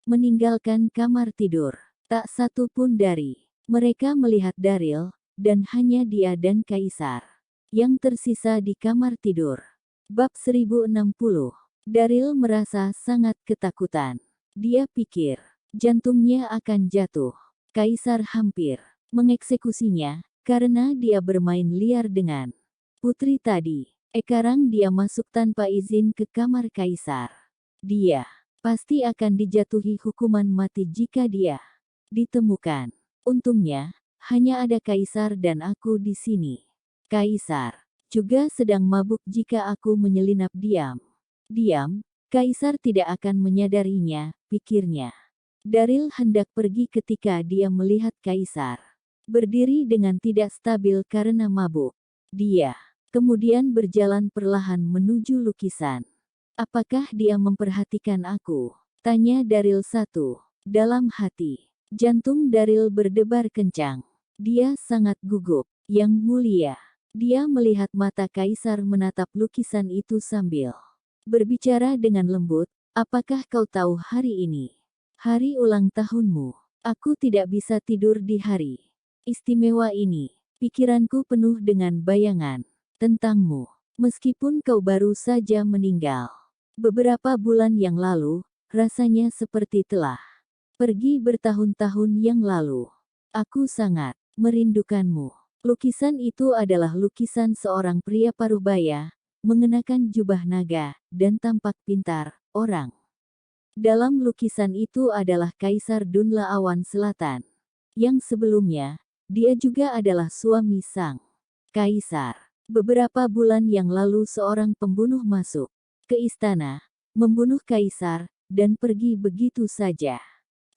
meninggalkan kamar tidur. Tak satu pun dari mereka melihat Daryl, dan hanya dia dan Kaisar yang tersisa di kamar tidur. Bab 1060. Daryl merasa sangat ketakutan. Dia pikir jantungnya akan jatuh. Kaisar hampir mengeksekusinya karena dia bermain liar dengan putri tadi. Sekarang dia masuk tanpa izin ke kamar Kaisar. Dia pasti akan dijatuhi hukuman mati jika dia ditemukan. Untungnya, hanya ada Kaisar dan aku di sini. Kaisar juga sedang mabuk jika aku menyelinap diam. Diam, Kaisar tidak akan menyadarinya, pikirnya. Daryl hendak pergi ketika dia melihat Kaisar berdiri dengan tidak stabil karena mabuk. Dia kemudian berjalan perlahan menuju lukisan. Apakah dia memperhatikan aku? Tanya Daryl dalam hati. Jantung Daryl berdebar kencang. Dia sangat gugup. Yang Mulia. Dia melihat mata Kaisar menatap lukisan itu sambil berbicara dengan lembut. Apakah kau tahu hari ini? Hari ulang tahunmu. Aku tidak bisa tidur di hari istimewa ini. Pikiranku penuh dengan bayangan tentangmu. Meskipun kau baru saja meninggal beberapa bulan yang lalu, rasanya seperti telah pergi bertahun-tahun yang lalu. Aku sangat merindukanmu. Lukisan itu adalah lukisan seorang pria parubaya, mengenakan jubah naga, dan tampak pintar, orang. Dalam lukisan itu adalah Kaisar Dunla Awan Selatan. Yang sebelumnya, dia juga adalah suami sang Kaisar. Beberapa bulan yang lalu seorang pembunuh masuk ke istana, membunuh Kaisar, dan pergi begitu saja.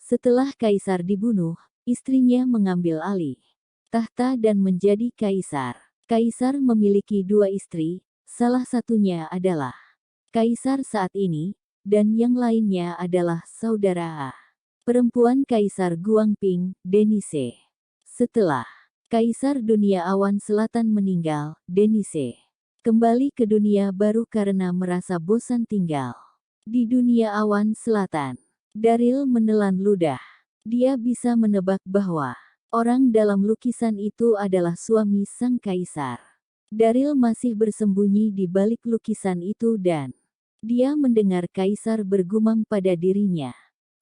Setelah Kaisar dibunuh, istrinya mengambil alih tahta dan menjadi Kaisar. Kaisar memiliki dua istri, salah satunya adalah Kaisar saat ini, dan yang lainnya adalah saudara perempuan Kaisar Guangping, Denise. Setelah Kaisar Dunia Awan Selatan meninggal, Denise kembali ke dunia baru karena merasa bosan tinggal di dunia awan selatan. Daryl menelan ludah. Dia bisa menebak bahwa orang dalam lukisan itu adalah suami sang Kaisar. Daryl masih bersembunyi di balik lukisan itu dan dia mendengar Kaisar bergumam pada dirinya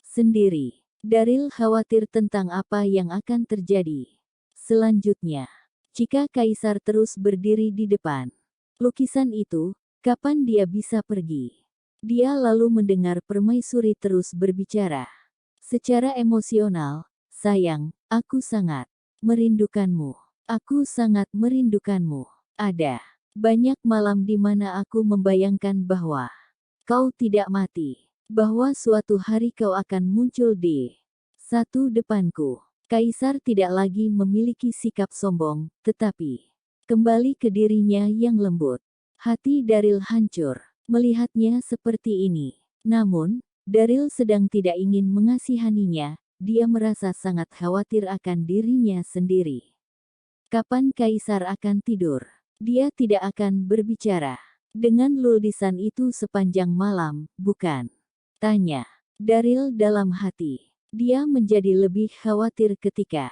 sendiri. Daryl khawatir tentang apa yang akan terjadi selanjutnya. Jika Kaisar terus berdiri di depan lukisan itu, kapan dia bisa pergi? Dia lalu mendengar permaisuri terus berbicara. Secara emosional, sayang, aku sangat merindukanmu. Aku sangat merindukanmu. Ada banyak malam di mana aku membayangkan bahwa kau tidak mati. Bahwa suatu hari kau akan muncul di depanku. Kaisar tidak lagi memiliki sikap sombong, tetapi kembali ke dirinya yang lembut. Hati Daryl hancur melihatnya seperti ini. Namun, Daryl sedang tidak ingin mengasihaninya. Dia merasa sangat khawatir akan dirinya sendiri. Kapan Kaisar akan tidur? Dia tidak akan berbicara dengan lukisan itu sepanjang malam, bukan? Tanya Daryl dalam hati. Dia menjadi lebih khawatir ketika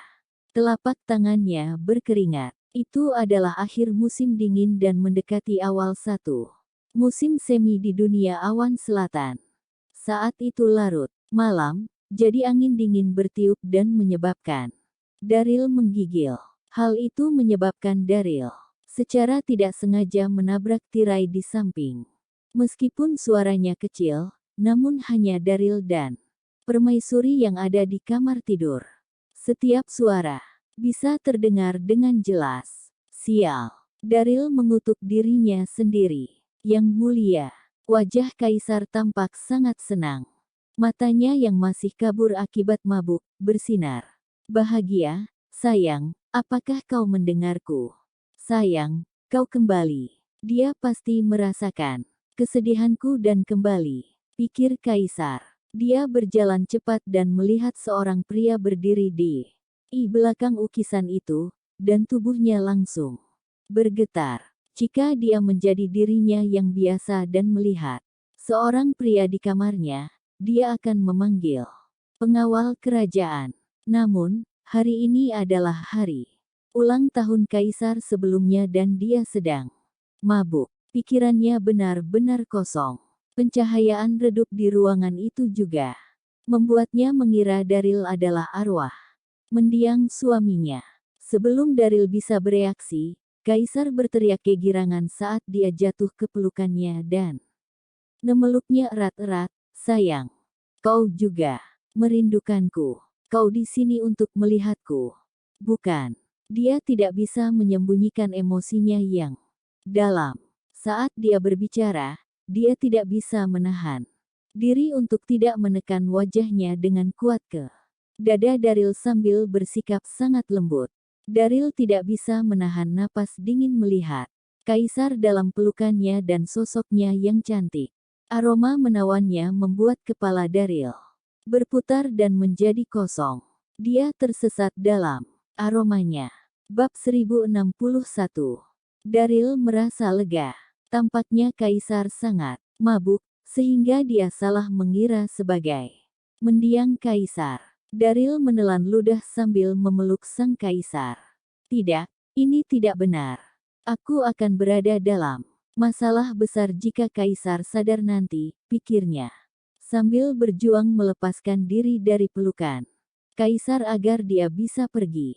telapak tangannya berkeringat. Itu adalah akhir musim dingin dan mendekati awal satu musim semi di dunia awan selatan. Saat itu larut malam, jadi angin dingin bertiup dan menyebabkan Daryl menggigil. Hal itu menyebabkan Daryl secara tidak sengaja menabrak tirai di samping. Meskipun suaranya kecil, namun hanya Daryl dan permaisuri yang ada di kamar tidur. Setiap suara bisa terdengar dengan jelas. Sial. Daryl mengutuk dirinya sendiri. Yang mulia. Wajah kaisar tampak sangat senang. Matanya yang masih kabur akibat mabuk, bersinar. Bahagia, sayang, apakah kau mendengarku? Sayang, kau kembali. Dia pasti merasakan kesedihanku dan kembali. Pikir kaisar. Dia berjalan cepat dan melihat seorang pria berdiri di belakang ukisan itu, dan tubuhnya langsung bergetar. Jika dia menjadi dirinya yang biasa dan melihat seorang pria di kamarnya, dia akan memanggil pengawal kerajaan. Namun, hari ini adalah hari ulang tahun kaisar sebelumnya dan dia sedang mabuk. Pikirannya benar-benar kosong. Pencahayaan redup di ruangan itu juga membuatnya mengira Daryl adalah arwah mendiang suaminya. Sebelum Daryl bisa bereaksi, kaisar berteriak kegirangan saat dia jatuh ke pelukannya dan memeluknya erat-erat. Sayang, kau juga merindukanku. Kau di sini untuk melihatku. Bukan. Dia tidak bisa menyembunyikan emosinya yang dalam. Saat dia berbicara, dia tidak bisa menahan diri untuk tidak menekan wajahnya dengan kuat ke dada Daryl sambil bersikap sangat lembut. Daryl tidak bisa menahan napas dingin melihat kaisar dalam pelukannya dan sosoknya yang cantik. Aroma menawannya membuat kepala Daryl berputar dan menjadi kosong. Dia tersesat dalam aromanya. Bab 1061. Daryl merasa lega. Tampaknya kaisar sangat mabuk, sehingga dia salah mengira sebagai mendiang kaisar. Daryl menelan ludah sambil memeluk sang kaisar. Tidak, ini tidak benar. Aku akan berada dalam masalah besar jika kaisar sadar nanti, pikirnya. Sambil berjuang melepaskan diri dari pelukan kaisar agar dia bisa pergi.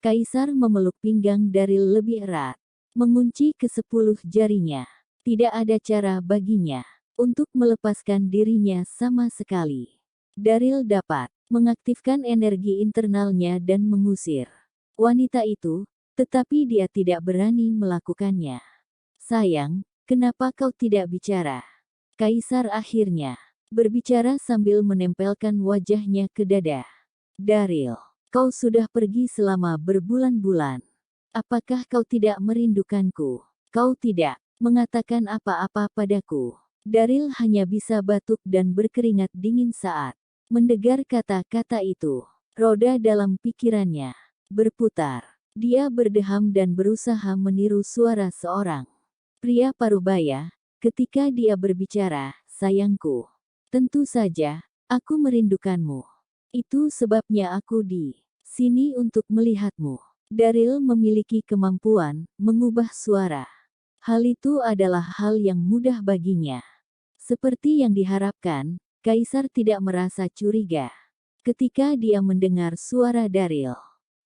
Kaisar memeluk pinggang Daryl lebih erat. Mengunci ke-10 jarinya. Tidak ada cara baginya untuk melepaskan dirinya sama sekali. Daryl dapat mengaktifkan energi internalnya dan mengusir wanita itu, tetapi dia tidak berani melakukannya. Sayang, kenapa kau tidak bicara? Kaisar akhirnya berbicara sambil menempelkan wajahnya ke dada Daryl. Kau sudah pergi selama berbulan-bulan. Apakah kau tidak merindukanku? Kau tidak mengatakan apa-apa padaku. Daryl hanya bisa batuk dan berkeringat dingin saat mendengar kata-kata itu. Roda dalam pikirannya berputar. Dia berdeham dan berusaha meniru suara seorang pria parubaya ketika dia berbicara, sayangku. Tentu saja, aku merindukanmu. Itu sebabnya aku di sini untuk melihatmu. Daryl memiliki kemampuan mengubah suara. Hal itu adalah hal yang mudah baginya. Seperti yang diharapkan, kaisar tidak merasa curiga. Ketika dia mendengar suara Daryl,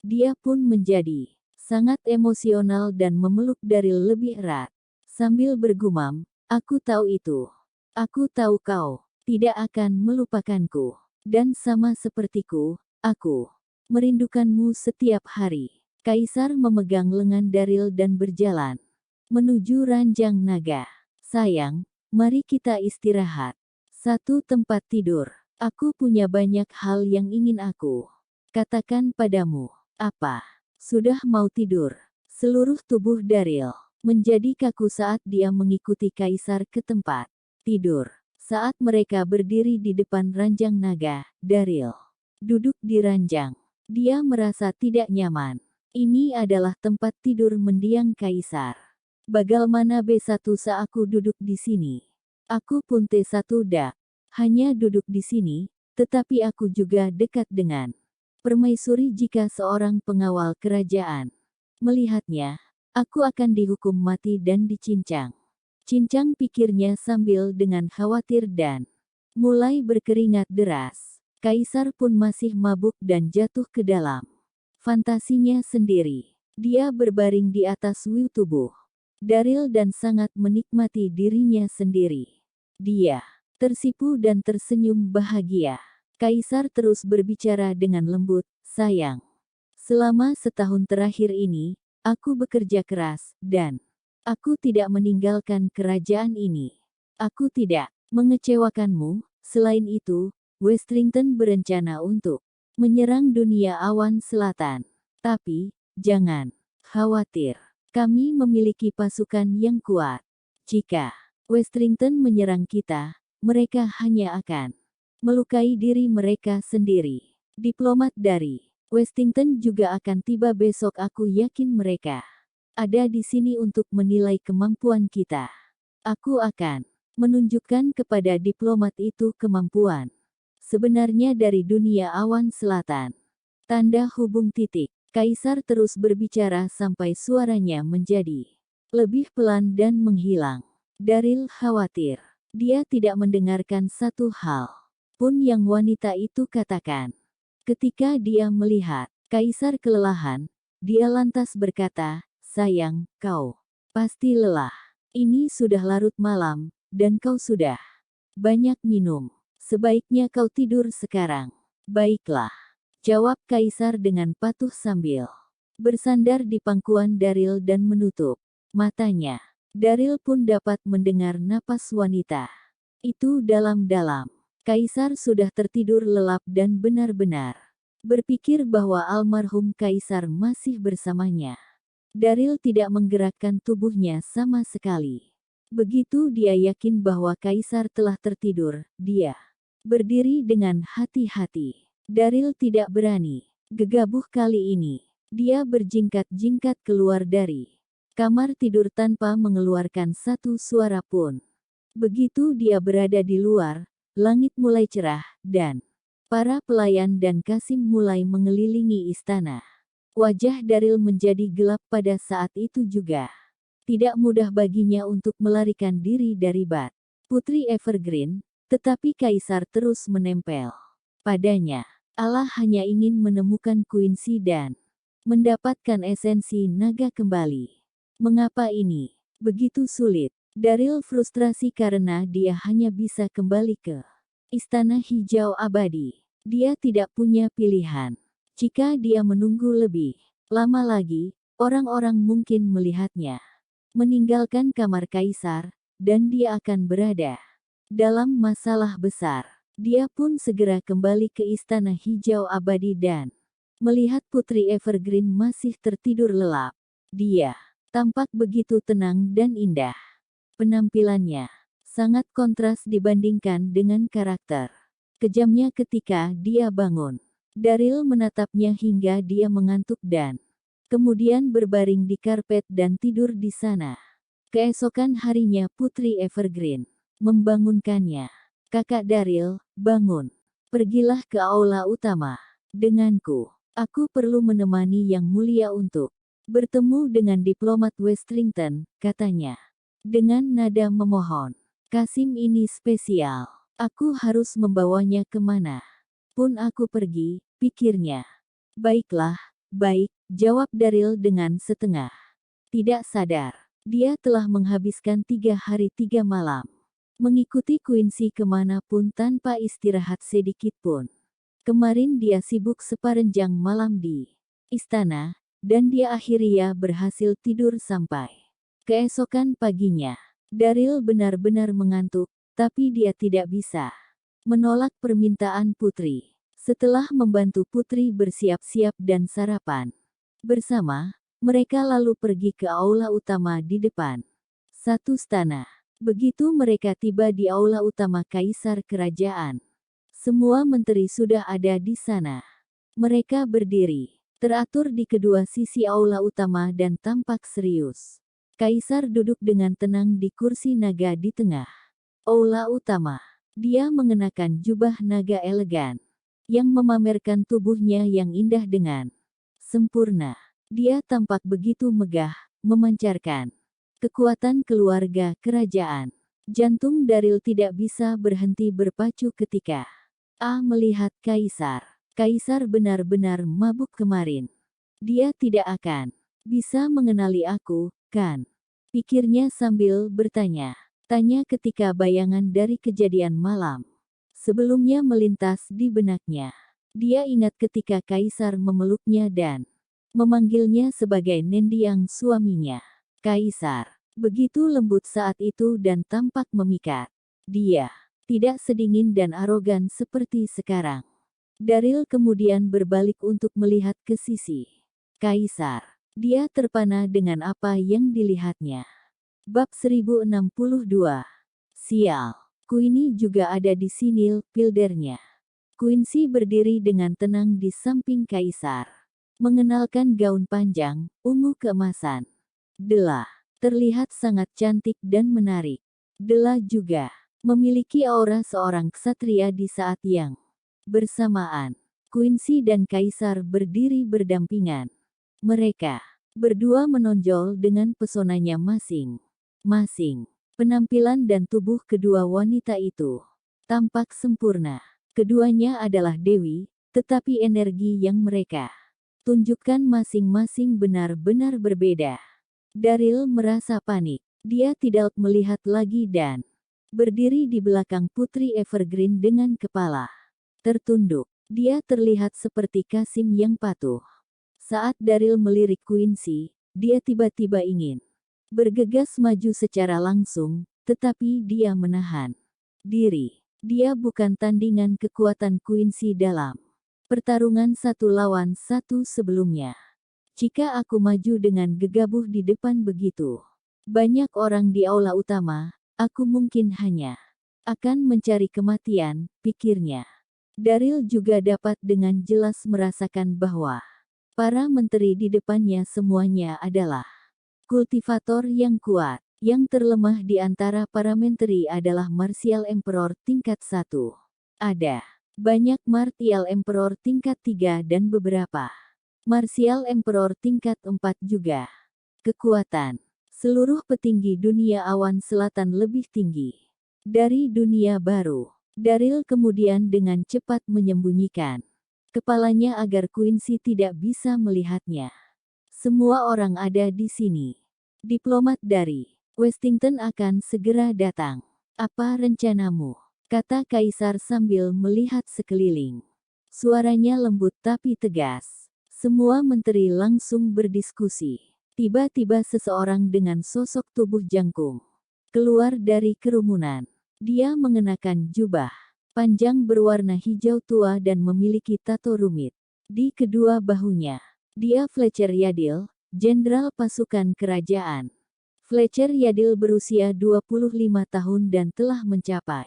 dia pun menjadi sangat emosional dan memeluk Daryl lebih erat. Sambil bergumam, aku tahu itu. Aku tahu kau tidak akan melupakanku. Dan sama sepertiku, aku merindukanmu setiap hari. Kaisar memegang lengan Daryl dan berjalan menuju ranjang naga. Sayang, mari kita istirahat. Satu tempat tidur. Aku punya banyak hal yang ingin aku katakan padamu. Apa? Sudah mau tidur? Seluruh tubuh Daryl menjadi kaku saat dia mengikuti kaisar ke tempat tidur. Saat mereka berdiri di depan ranjang naga, Daryl duduk di ranjang. Dia merasa tidak nyaman. Ini adalah tempat tidur mendiang kaisar. Bagaimana B1 aku duduk di sini? Aku pun T1 dak. Hanya duduk di sini, tetapi aku juga dekat dengan permaisuri jika seorang pengawal kerajaan. Melihatnya, aku akan dihukum mati dan dicincang. Cincang, pikirnya sambil dengan khawatir dan mulai berkeringat deras. Kaisar pun masih mabuk dan jatuh ke dalam fantasinya sendiri. Dia berbaring di atas tubuh Daryl dan sangat menikmati dirinya sendiri. Dia tersipu dan tersenyum bahagia. Kaisar terus berbicara dengan lembut, "Sayang, selama setahun terakhir ini, aku bekerja keras, dan aku tidak meninggalkan kerajaan ini. Aku tidak mengecewakanmu. Selain itu, Westrington berencana untuk menyerang dunia awan selatan. Tapi, jangan khawatir. Kami memiliki pasukan yang kuat. Jika Westrington menyerang kita, mereka hanya akan melukai diri mereka sendiri. Diplomat dari Westrington juga akan tiba besok. Aku yakin mereka ada di sini untuk menilai kemampuan kita. Aku akan menunjukkan kepada diplomat itu kemampuan sebenarnya dari dunia awan selatan." Tanda hubung titik. Kaisar terus berbicara sampai suaranya menjadi lebih pelan dan menghilang. Daryl khawatir. Dia tidak mendengarkan satu hal pun yang wanita itu katakan. Ketika dia melihat Kaisar kelelahan, dia lantas berkata, "Sayang, kau pasti lelah. Ini sudah larut malam, dan kau sudah banyak minum. Sebaiknya kau tidur sekarang." "Baiklah," jawab Kaisar dengan patuh sambil bersandar di pangkuan Daryl dan menutup matanya. Daryl pun dapat mendengar napas wanita itu dalam-dalam. Kaisar sudah tertidur lelap dan benar-benar berpikir bahwa almarhum Kaisar masih bersamanya. Daryl tidak menggerakkan tubuhnya sama sekali. Begitu dia yakin bahwa Kaisar telah tertidur, dia berdiri dengan hati-hati. Daryl tidak berani gegabah kali ini. Dia berjingkat-jingkat keluar dari kamar tidur tanpa mengeluarkan satu suara pun. Begitu dia berada di luar, langit mulai cerah, dan para pelayan dan Kasim mulai mengelilingi istana. Wajah Daryl menjadi gelap pada saat itu juga. Tidak mudah baginya untuk melarikan diri dari Bat Putri Evergreen, tetapi Kaisar terus menempel padanya. Allah hanya ingin menemukan Quincy dan mendapatkan esensi naga kembali. Mengapa ini begitu sulit? Daryl frustrasi karena dia hanya bisa kembali ke Istana Hijau Abadi. Dia tidak punya pilihan. Jika dia menunggu lebih lama lagi, orang-orang mungkin melihatnya meninggalkan kamar Kaisar, dan dia akan berada dalam masalah besar. Dia pun segera kembali ke Istana Hijau Abadi dan melihat Putri Evergreen masih tertidur lelap. Dia tampak begitu tenang dan indah. Penampilannya sangat kontras dibandingkan dengan karakter kejamnya ketika dia bangun. Daryl menatapnya hingga dia mengantuk dan kemudian berbaring di karpet dan tidur di sana. Keesokan harinya Putri Evergreen membangunkannya. "Kakak Daryl, bangun. Pergilah ke aula utama denganku. Aku perlu menemani Yang Mulia untuk bertemu dengan diplomat Westrington," katanya dengan nada memohon. "Kasim ini spesial. Aku harus membawanya kemana pun aku pergi," pikirnya. "Baiklah, baik," jawab Daryl dengan setengah tidak sadar. Dia telah menghabiskan 3 hari 3 malam mengikuti Quincy kemanapun tanpa istirahat sedikit pun. Kemarin dia sibuk sepanjang malam di istana, dan dia akhirnya berhasil tidur sampai keesokan paginya. Daryl benar-benar mengantuk, tapi dia tidak bisa menolak permintaan Putri. Setelah membantu Putri bersiap-siap dan sarapan bersama, mereka lalu pergi ke aula utama di depan satu stana. Begitu mereka tiba di aula utama Kaisar Kerajaan, semua menteri sudah ada di sana. Mereka berdiri teratur di kedua sisi aula utama dan tampak serius. Kaisar duduk dengan tenang di kursi naga di tengah aula utama. Dia mengenakan jubah naga elegan yang memamerkan tubuhnya yang indah dengan sempurna. Dia tampak begitu megah, memancarkan kekuatan keluarga kerajaan. Jantung Daryl tidak bisa berhenti berpacu ketika melihat Kaisar. Kaisar benar-benar mabuk kemarin. Dia tidak akan bisa mengenali aku, kan? Pikirnya sambil bertanya. Tanya ketika bayangan dari kejadian malam sebelumnya melintas di benaknya. Dia ingat ketika Kaisar memeluknya dan memanggilnya sebagai Nendiang suaminya. Kaisar begitu lembut saat itu dan tampak memikat. Dia tidak sedingin dan arogan seperti sekarang. Daryl kemudian berbalik untuk melihat ke sisi Kaisar. Dia terpana dengan apa yang dilihatnya. Bab 1062. Sial. Queenie juga ada di sini, pildernya. Quincy berdiri dengan tenang di samping Kaisar. Mengenalkan gaun panjang, ungu keemasan. Della terlihat sangat cantik dan menarik. Della juga memiliki aura seorang ksatria di saat yang bersamaan. Quincy dan Kaisar berdiri berdampingan. Mereka berdua menonjol dengan pesonanya masing-masing. Penampilan dan tubuh kedua wanita itu tampak sempurna. Keduanya adalah dewi, tetapi energi yang mereka tunjukkan masing-masing benar-benar berbeda. Daryl merasa panik. Dia tidak melihat lagi dan berdiri di belakang Putri Evergreen dengan kepala tertunduk. Dia terlihat seperti Kasim yang patuh. Saat Daryl melirik Quincy, dia tiba-tiba ingin bergegas maju secara langsung, tetapi dia menahan diri. Dia bukan tandingan kekuatan Quincy dalam pertarungan 1 lawan 1 sebelumnya. Jika aku maju dengan gegabah di depan begitu banyak orang di aula utama, aku mungkin hanya akan mencari kematian, pikirnya. Daryl juga dapat dengan jelas merasakan bahwa para menteri di depannya semuanya adalah kultivator yang kuat. Yang terlemah di antara para menteri adalah Martial Emperor tingkat 1. Ada banyak Martial Emperor tingkat 3 dan beberapa Martial Emperor tingkat 4 juga. Kekuatan seluruh petinggi dunia awan selatan lebih tinggi dari dunia baru. Daryl kemudian dengan cepat menyembunyikan kepalanya agar Quincy tidak bisa melihatnya. Semua orang ada di sini. Diplomat dari Westington akan segera datang. Apa rencanamu? Kata Kaisar sambil melihat sekeliling. Suaranya lembut tapi tegas. Semua menteri langsung berdiskusi. Tiba-tiba seseorang dengan sosok tubuh jangkung keluar dari kerumunan. Dia mengenakan jubah panjang berwarna hijau tua dan memiliki tato rumit di kedua bahunya. Dia Fletcher Yadil, Jenderal Pasukan Kerajaan. Fletcher Yadil berusia 25 tahun dan telah mencapai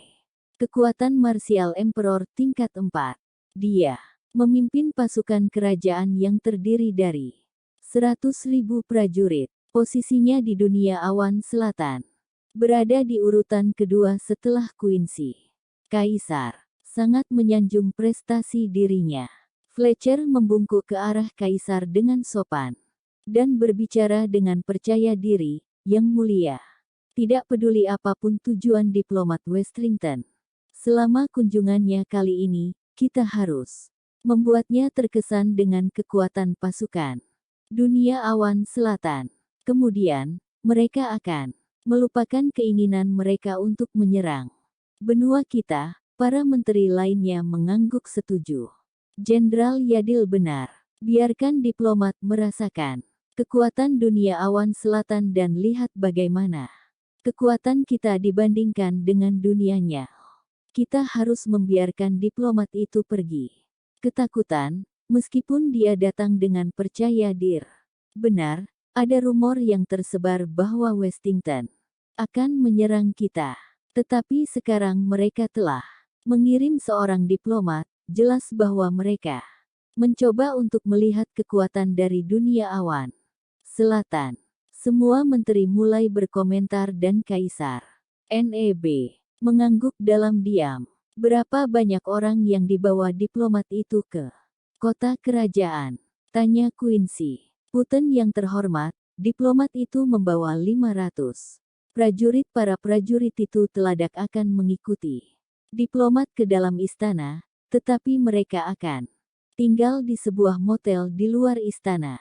kekuatan Martial Emperor tingkat 4. Dia memimpin pasukan kerajaan yang terdiri dari 100.000 prajurit. Posisinya di dunia awan selatan berada di urutan kedua setelah Quincy. Kaisar sangat menyanjung prestasi dirinya. Fletcher membungkuk ke arah Kaisar dengan sopan dan berbicara dengan percaya diri. Yang mulia, tidak peduli apapun tujuan diplomat Westington. Selama kunjungannya kali ini, kita harus membuatnya terkesan dengan kekuatan pasukan dunia awan selatan. Kemudian, mereka akan melupakan keinginan mereka untuk menyerang benua kita. Para menteri lainnya mengangguk setuju. Jenderal Yadil benar. Biarkan diplomat merasakan kekuatan dunia awan selatan dan lihat bagaimana kekuatan kita dibandingkan dengan dunianya. Kita harus membiarkan diplomat itu pergi. Ketakutan, meskipun dia datang dengan percaya diri. Benar, ada rumor yang tersebar bahwa Westington akan menyerang kita. Tetapi sekarang mereka telah mengirim seorang diplomat, jelas bahwa mereka mencoba untuk melihat kekuatan dari dunia awan selatan. Semua menteri mulai berkomentar dan Kaisar NEB mengangguk dalam diam. Berapa banyak orang yang dibawa diplomat itu ke kota kerajaan? Tanya Quincy. Puten yang terhormat, diplomat itu membawa 500 prajurit. Para prajurit itu teladak akan mengikuti diplomat ke dalam istana, tetapi mereka akan tinggal di sebuah motel di luar istana.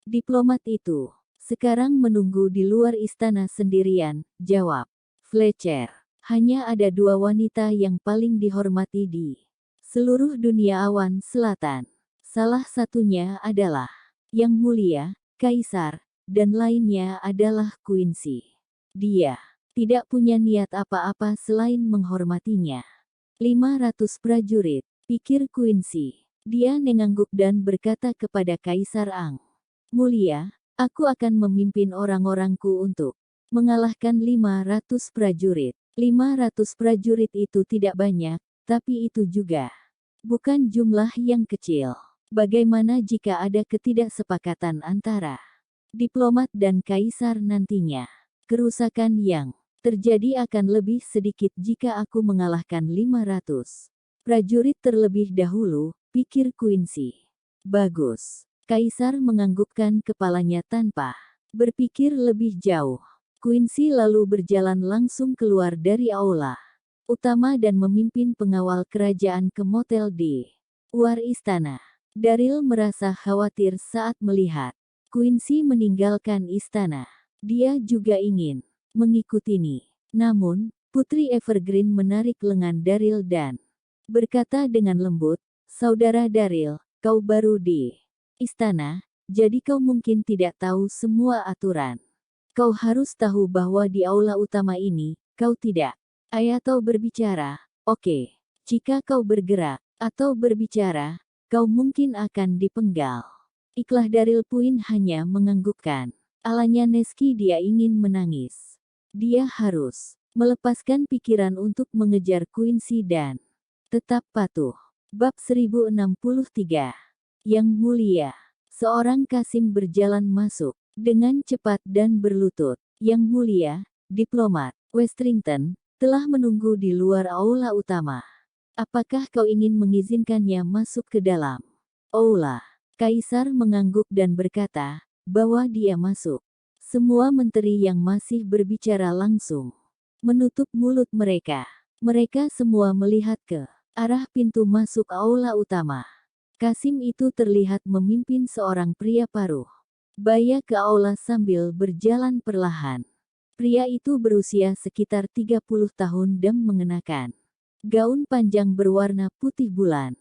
Diplomat itu sekarang menunggu di luar istana sendirian, jawab Fletcher. Hanya ada 2 wanita yang paling dihormati di seluruh dunia awan selatan. Salah satunya adalah Yang Mulia, Kaisar, dan lainnya adalah Quincy. Dia tidak punya niat apa-apa selain menghormatinya. 500 prajurit, pikir Quincy. Dia mengangguk dan berkata kepada Kaisar Ang. Mulia, aku akan memimpin orang-orangku untuk mengalahkan 500 prajurit. 500 prajurit itu tidak banyak, tapi itu juga bukan jumlah yang kecil. Bagaimana jika ada ketidaksepakatan antara diplomat dan kaisar nantinya? Kerusakan yang terjadi akan lebih sedikit jika aku mengalahkan 500 prajurit terlebih dahulu, pikir Quincy. Bagus. Kaisar menganggukkan kepalanya tanpa berpikir lebih jauh. Quincy lalu berjalan langsung keluar dari aula utama dan memimpin pengawal kerajaan ke motel di luar istana. Daryl merasa khawatir saat melihat Quincy meninggalkan istana. Dia juga ingin mengikutinya. Namun, Putri Evergreen menarik lengan Daryl dan berkata dengan lembut, "Saudara Daryl, kau baru di istana, jadi kau mungkin tidak tahu semua aturan. Kau harus tahu bahwa di aula utama ini, kau tidak atau berbicara. Oke, jika kau bergerak atau berbicara, kau mungkin akan dipenggal." Ikhlas Daryl Puin hanya menganggukkan. Alanya Neski dia ingin menangis. Dia harus melepaskan pikiran untuk mengejar Quincy dan tetap patuh. Bab 1063. Yang Mulia. Seorang Kasim berjalan masuk dengan cepat dan berlutut. Yang Mulia, diplomat Westrington, telah menunggu di luar aula utama. Apakah kau ingin mengizinkannya masuk ke dalam aula? Kaisar mengangguk dan berkata bahwa dia masuk. Semua menteri yang masih berbicara langsung menutup mulut mereka. Mereka semua melihat ke arah pintu masuk aula utama. Kasim itu terlihat memimpin seorang pria paruh baya ke aula sambil berjalan perlahan. Pria itu berusia sekitar 30 tahun dan mengenakan gaun panjang berwarna putih bulan.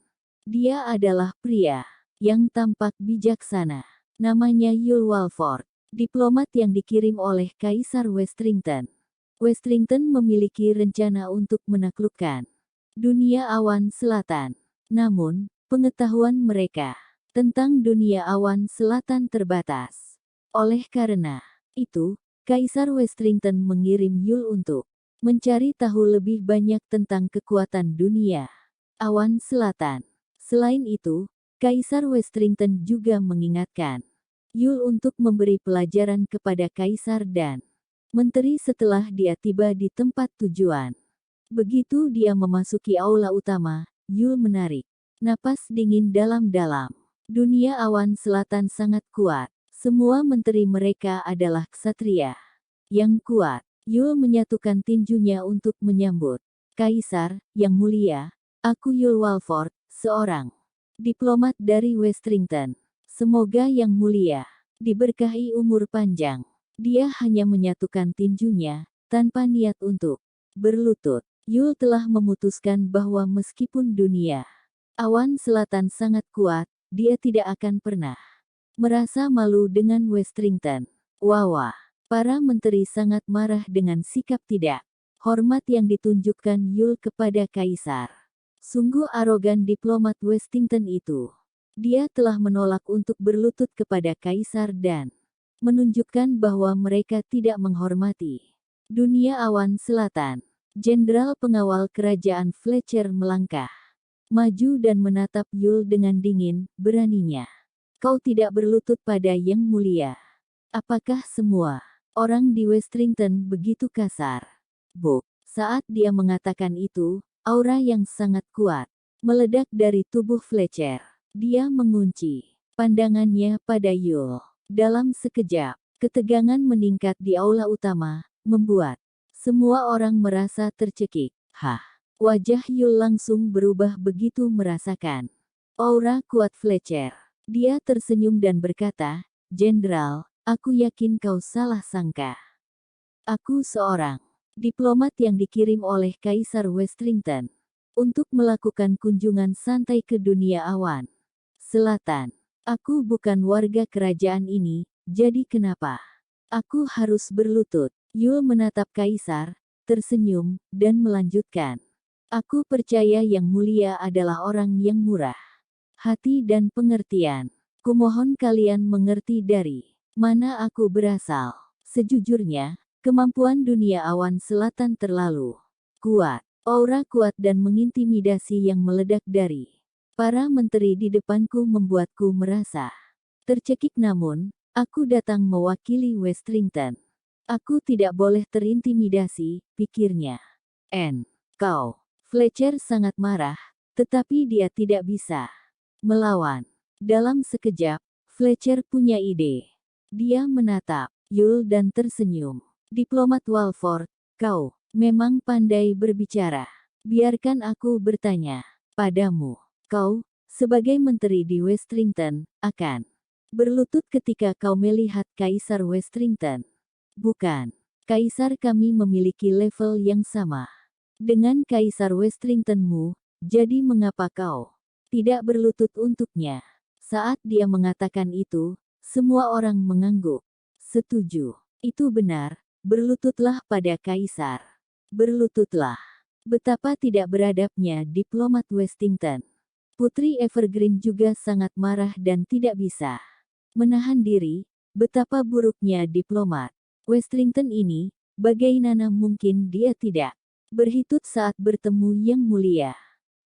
Dia adalah pria yang tampak bijaksana. Namanya Yul Walford, diplomat yang dikirim oleh Kaisar Westrington. Westrington memiliki rencana untuk menaklukkan dunia awan selatan. Namun, pengetahuan mereka tentang dunia awan selatan terbatas. Oleh karena itu, Kaisar Westrington mengirim Yul untuk mencari tahu lebih banyak tentang kekuatan dunia awan selatan. Selain itu, Kaisar Westrington juga mengingatkan Yul untuk memberi pelajaran kepada Kaisar dan menteri setelah dia tiba di tempat tujuan. Begitu dia memasuki aula utama, Yul menarik napas dingin dalam-dalam. Dunia awan selatan sangat kuat. Semua menteri mereka adalah ksatria yang kuat. Yul menyatukan tinjunya untuk menyambut. Kaisar, yang mulia, aku Yul Walford, seorang diplomat dari Westrington. Semoga yang mulia diberkahi umur panjang. Dia hanya menyatukan tinjunya, tanpa niat untuk berlutut. Yul telah memutuskan bahwa meskipun dunia awan selatan sangat kuat, dia tidak akan pernah merasa malu dengan Westrington. Wawa, para menteri sangat marah dengan sikap tidak hormat yang ditunjukkan Yul kepada Kaisar. Sungguh arogan diplomat Westrington itu. Dia telah menolak untuk berlutut kepada Kaisar dan menunjukkan bahwa mereka tidak menghormati dunia awan selatan. Jenderal pengawal kerajaan Fletcher melangkah maju dan menatap Yul dengan dingin, beraninya. Kau tidak berlutut pada Yang Mulia. Apakah semua orang di Westrington begitu kasar? Buk. Saat dia mengatakan itu, aura yang sangat kuat meledak dari tubuh Fletcher. Dia mengunci pandangannya pada Yul. Dalam sekejap, ketegangan meningkat di aula utama, membuat semua orang merasa tercekik. Hah! Wajah Yul langsung berubah begitu merasakan aura kuat Fletcher. Dia tersenyum dan berkata, "Jenderal, aku yakin kau salah sangka. Aku seorang diplomat yang dikirim oleh Kaisar Westrington untuk melakukan kunjungan santai ke dunia awan selatan. Aku bukan warga kerajaan ini, jadi kenapa aku harus berlutut?" Yul menatap Kaisar, tersenyum, dan melanjutkan. "Aku percaya Yang Mulia adalah orang yang murah hati dan pengertian. Kumohon kalian mengerti dari mana aku berasal. Sejujurnya, kemampuan dunia awan selatan terlalu kuat. Aura kuat dan mengintimidasi yang meledak dari para menteri di depanku membuatku merasa tercekik, namun, aku datang mewakili Westrington. Aku tidak boleh terintimidasi, pikirnya. Kau, Fletcher sangat marah, tetapi dia tidak bisa melawan. Dalam sekejap, Fletcher punya ide. Dia menatap Yul dan tersenyum. "Diplomat Walford, kau memang pandai berbicara. Biarkan aku bertanya padamu. Kau, sebagai menteri di Westrington, akan berlutut ketika kau melihat Kaisar Westrington? Bukan. Kaisar kami memiliki level yang sama dengan Kaisar Westringtonmu, jadi mengapa kau tidak berlutut untuknya?" Saat dia mengatakan itu, semua orang mengangguk. "Setuju. Itu benar, berlututlah pada Kaisar. Berlututlah." Betapa tidak beradabnya diplomat Westrington. Putri Evergreen juga sangat marah dan tidak bisa menahan diri. Betapa buruknya diplomat Westrington ini, bagaimana mungkin dia tidak berhitut saat bertemu Yang Mulia.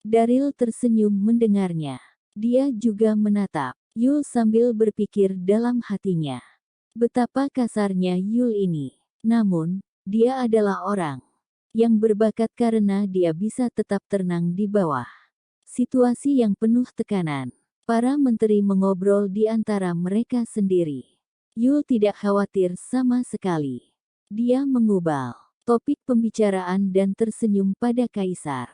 Daryl tersenyum mendengarnya. Dia juga menatap Yul sambil berpikir dalam hatinya. Betapa kasarnya Yul ini. Namun, dia adalah orang yang berbakat karena dia bisa tetap tenang di bawah situasi yang penuh tekanan. Para menteri mengobrol di antara mereka sendiri. Yul tidak khawatir sama sekali. Dia mengubah topik pembicaraan dan tersenyum pada Kaisar.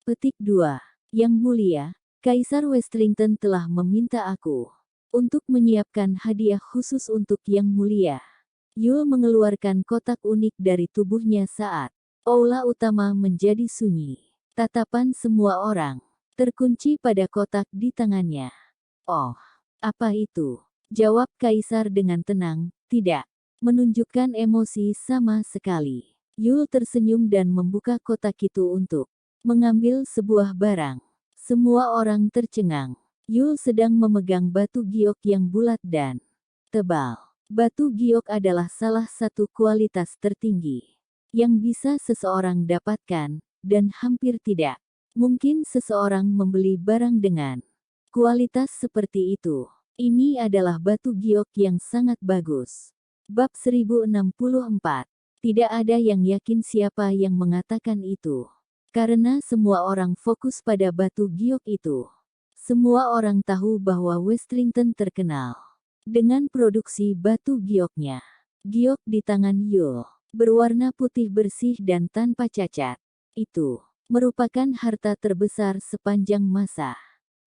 Petik 2. Yang Mulia, Kaisar Westrington telah meminta aku untuk menyiapkan hadiah khusus untuk Yang Mulia. Yul mengeluarkan kotak unik dari tubuhnya saat aula utama menjadi sunyi. Tatapan semua orang terkunci pada kotak di tangannya. "Oh, apa itu?" jawab Kaisar dengan tenang, tidak menunjukkan emosi sama sekali. Yul tersenyum dan membuka kotak itu untuk mengambil sebuah barang. Semua orang tercengang. Yul sedang memegang batu giok yang bulat dan tebal. Batu giok adalah salah satu kualitas tertinggi yang bisa seseorang dapatkan, dan hampir tidak mungkin seseorang membeli barang dengan kualitas seperti itu. Ini adalah batu giok yang sangat bagus. Bab 1064. Tidak ada yang yakin siapa yang mengatakan itu. Karena semua orang fokus pada batu giok itu. Semua orang tahu bahwa Westrington terkenal dengan produksi batu gioknya. Giok di tangan Yul berwarna putih bersih dan tanpa cacat. Itu merupakan harta terbesar sepanjang masa.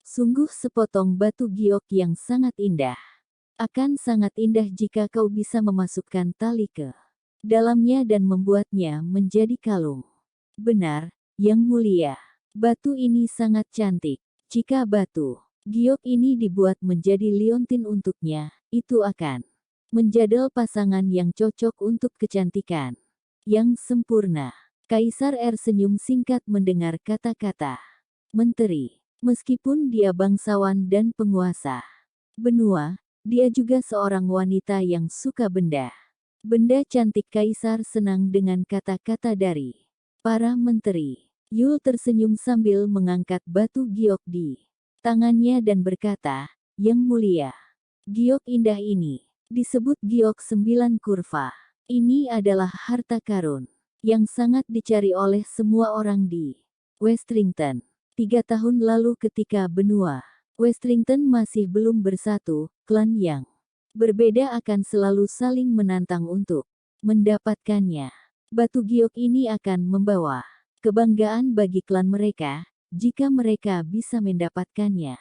Sungguh sepotong batu giok yang sangat indah. Akan sangat indah jika kau bisa memasukkan tali ke dalamnya dan membuatnya menjadi kalung. Benar, Yang Mulia. Batu ini sangat cantik. Jika batu giok ini dibuat menjadi liontin untuknya, itu akan menjadi pasangan yang cocok untuk kecantikan yang sempurna. Kaisar senyum singkat mendengar kata-kata menteri. Meskipun dia bangsawan dan penguasa benua, dia juga seorang wanita yang suka benda. Benda cantik. Kaisar senang dengan kata-kata dari para menteri. Yul tersenyum sambil mengangkat batu giok di tangannya dan berkata, "Yang Mulia, giok indah ini disebut giok 9 kurva. Ini adalah harta karun yang sangat dicari oleh semua orang di Westrington. 3 tahun lalu ketika benua Westrington masih belum bersatu, klan yang Berbeda akan selalu saling menantang untuk mendapatkannya. Batu giok ini akan membawa kebanggaan bagi klan mereka, jika mereka bisa mendapatkannya.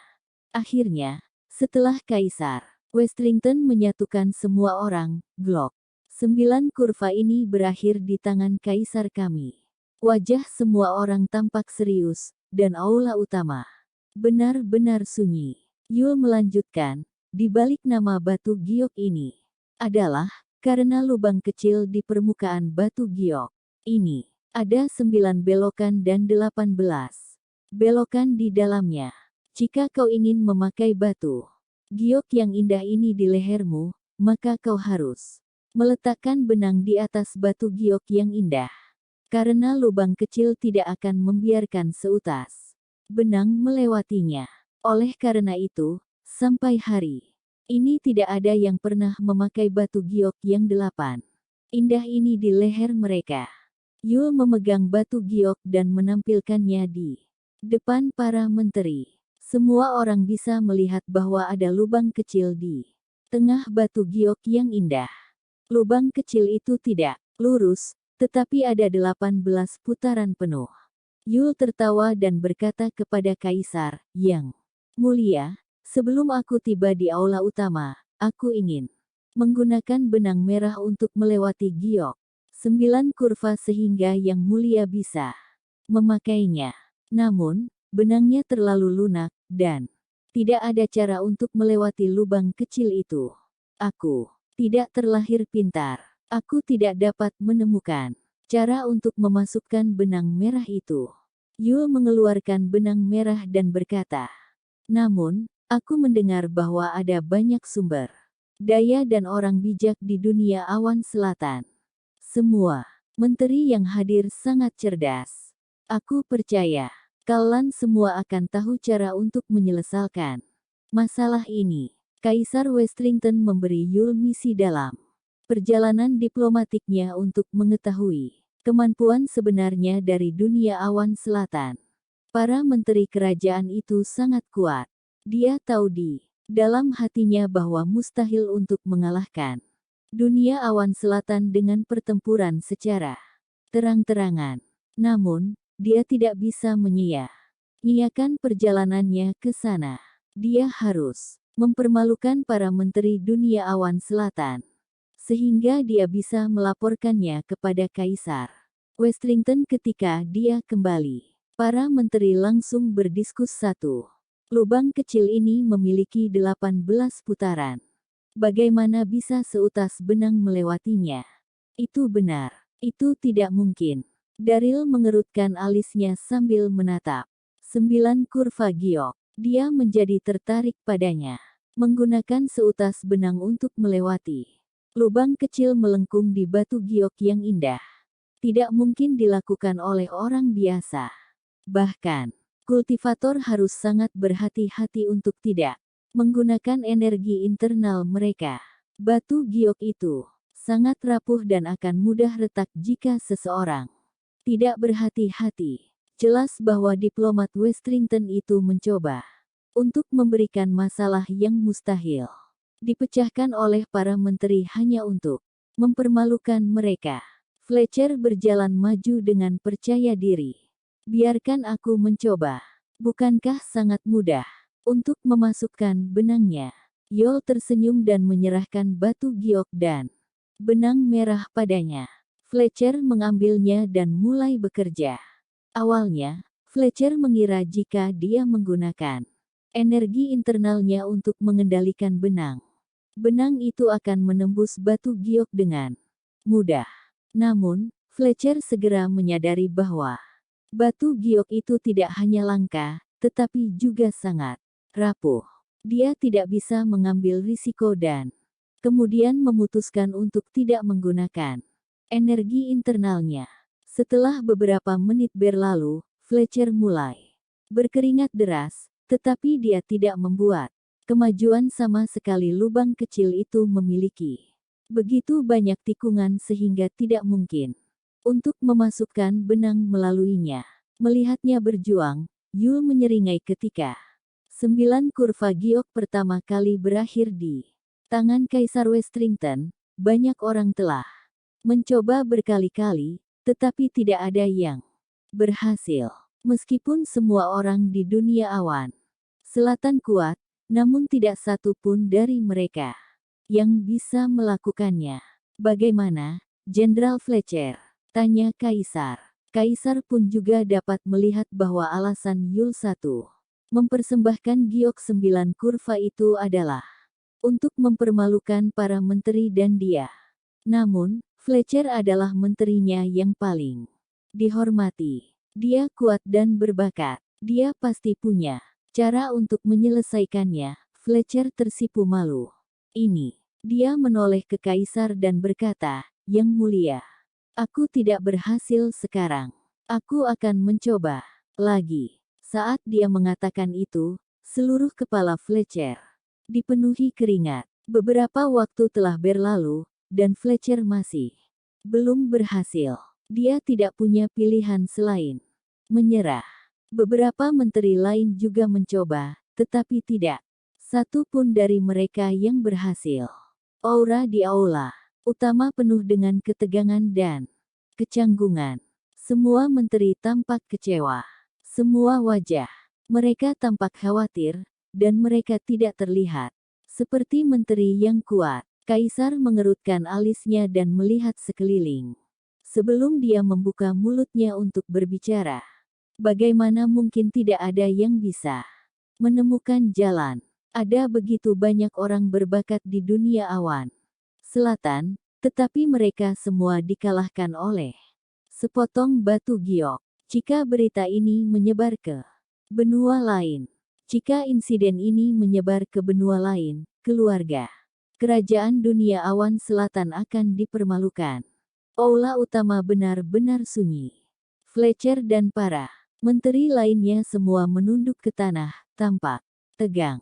Akhirnya, setelah Kaisar Westrington menyatukan semua orang, Glock 9 kurva ini berakhir di tangan Kaisar kami. Wajah semua orang tampak serius, dan aula utama benar-benar sunyi. Yul melanjutkan, di balik nama batu giok ini adalah karena lubang kecil di permukaan batu giok ini. Ada 9 belokan dan 18 belokan di dalamnya. Jika kau ingin memakai batu giok yang indah ini di lehermu, maka kau harus meletakkan benang di atas batu giok yang indah. Karena lubang kecil tidak akan membiarkan seutas benang melewatinya. Oleh karena itu, sampai hari ini tidak ada yang pernah memakai batu giok yang 8 indah ini di leher mereka. Yul memegang batu giok dan menampilkannya di depan para menteri. Semua orang bisa melihat bahwa ada lubang kecil di tengah batu giok yang indah. Lubang kecil itu tidak lurus, tetapi ada 18 putaran penuh. Yul tertawa dan berkata kepada Kaisar, "Yang mulia, sebelum aku tiba di aula utama, aku ingin menggunakan benang merah untuk melewati giok 9 kurva sehingga yang mulia bisa memakainya. Namun, benangnya terlalu lunak, dan tidak ada cara untuk melewati lubang kecil itu. Aku tidak terlahir pintar. Aku tidak dapat menemukan cara untuk memasukkan benang merah itu." Yul mengeluarkan benang merah dan berkata, "Namun, aku mendengar bahwa ada banyak sumber daya dan orang bijak di dunia awan selatan. Semua menteri yang hadir sangat cerdas. Aku percaya, kalian semua akan tahu cara untuk menyelesaikan masalah ini." Kaisar Westrington memberi Yul misi dalam perjalanan diplomatiknya untuk mengetahui kemampuan sebenarnya dari dunia awan selatan. Para menteri kerajaan itu sangat kuat. Dia tahu di dalam hatinya bahwa mustahil untuk mengalahkan dunia awan selatan dengan pertempuran secara terang-terangan. Namun, dia tidak bisa menyia-nyiakan perjalanannya ke sana. Dia harus mempermalukan para menteri dunia awan selatan, sehingga dia bisa melaporkannya kepada Kaisar Westrington ketika dia kembali. Para menteri langsung berdiskus satu. Lubang kecil ini memiliki 18 putaran. Bagaimana bisa seutas benang melewatinya? Itu benar. Itu tidak mungkin. Daryl mengerutkan alisnya sambil menatap 9 kurva giok. Dia menjadi tertarik padanya. Menggunakan seutas benang untuk melewati lubang kecil melengkung di batu giok yang indah. Tidak mungkin dilakukan oleh orang biasa. Bahkan, kultivator harus sangat berhati-hati untuk tidak menggunakan energi internal mereka. Batu giok itu sangat rapuh dan akan mudah retak jika seseorang tidak berhati-hati. Jelas bahwa diplomat Westrington itu mencoba untuk memberikan masalah yang mustahil dipecahkan oleh para menteri hanya untuk mempermalukan mereka. Fletcher berjalan maju dengan percaya diri. "Biarkan aku mencoba. Bukankah sangat mudah untuk memasukkan benangnya?" Yul tersenyum dan menyerahkan batu giok dan benang merah padanya. Fletcher mengambilnya dan mulai bekerja. Awalnya, Fletcher mengira jika dia menggunakan energi internalnya untuk mengendalikan benang itu akan menembus batu giok dengan mudah. Namun, Fletcher segera menyadari bahwa batu giok itu tidak hanya langka, tetapi juga sangat rapuh. Dia tidak bisa mengambil risiko dan kemudian memutuskan untuk tidak menggunakan energi internalnya. Setelah beberapa menit berlalu, Fletcher mulai berkeringat deras, tetapi dia tidak membuat kemajuan sama sekali. Lubang kecil itu memiliki begitu banyak tikungan sehingga tidak mungkin untuk memasukkan benang melaluinya. Melihatnya berjuang, Yul menyeringai ketika 9 kurva giok pertama kali berakhir di Tangan Kaisar Westrington, banyak orang telah mencoba berkali-kali, tetapi tidak ada yang berhasil. Meskipun semua orang di dunia awan selatan kuat, namun tidak satu pun dari mereka yang bisa melakukannya. Bagaimana, Jenderal Fletcher? Tanya Kaisar. Kaisar pun juga dapat melihat bahwa alasan Yul 1 mempersembahkan giok 9 kurva itu adalah untuk mempermalukan para menteri dan dia. Namun, Fletcher adalah menterinya yang paling dihormati. Dia kuat dan berbakat. Dia pasti punya cara untuk menyelesaikannya. Fletcher tersipu malu. Ini. Dia menoleh ke Kaisar dan berkata, "Yang mulia, aku tidak berhasil sekarang. Aku akan mencoba lagi." Saat dia mengatakan itu, seluruh kepala Fletcher dipenuhi keringat. Beberapa waktu telah berlalu, dan Fletcher masih belum berhasil. Dia tidak punya pilihan selain menyerah. Beberapa menteri lain juga mencoba, tetapi tidak satu pun dari mereka yang berhasil. Aura di aula utama penuh dengan ketegangan dan kecanggungan. Semua menteri tampak kecewa. Semua wajah mereka tampak khawatir, dan mereka tidak terlihat seperti menteri yang kuat. Kaisar mengerutkan alisnya dan melihat sekeliling. Sebelum dia membuka mulutnya untuk berbicara, bagaimana mungkin tidak ada yang bisa menemukan jalan? Ada begitu banyak orang berbakat di dunia awan selatan, tetapi mereka semua dikalahkan oleh sepotong batu giok. Jika berita ini menyebar ke benua lain, jika insiden ini menyebar ke benua lain, keluarga kerajaan dunia awan selatan akan dipermalukan. Aula utama benar-benar sunyi. Fletcher dan para menteri lainnya semua menunduk ke tanah, tampak tegang.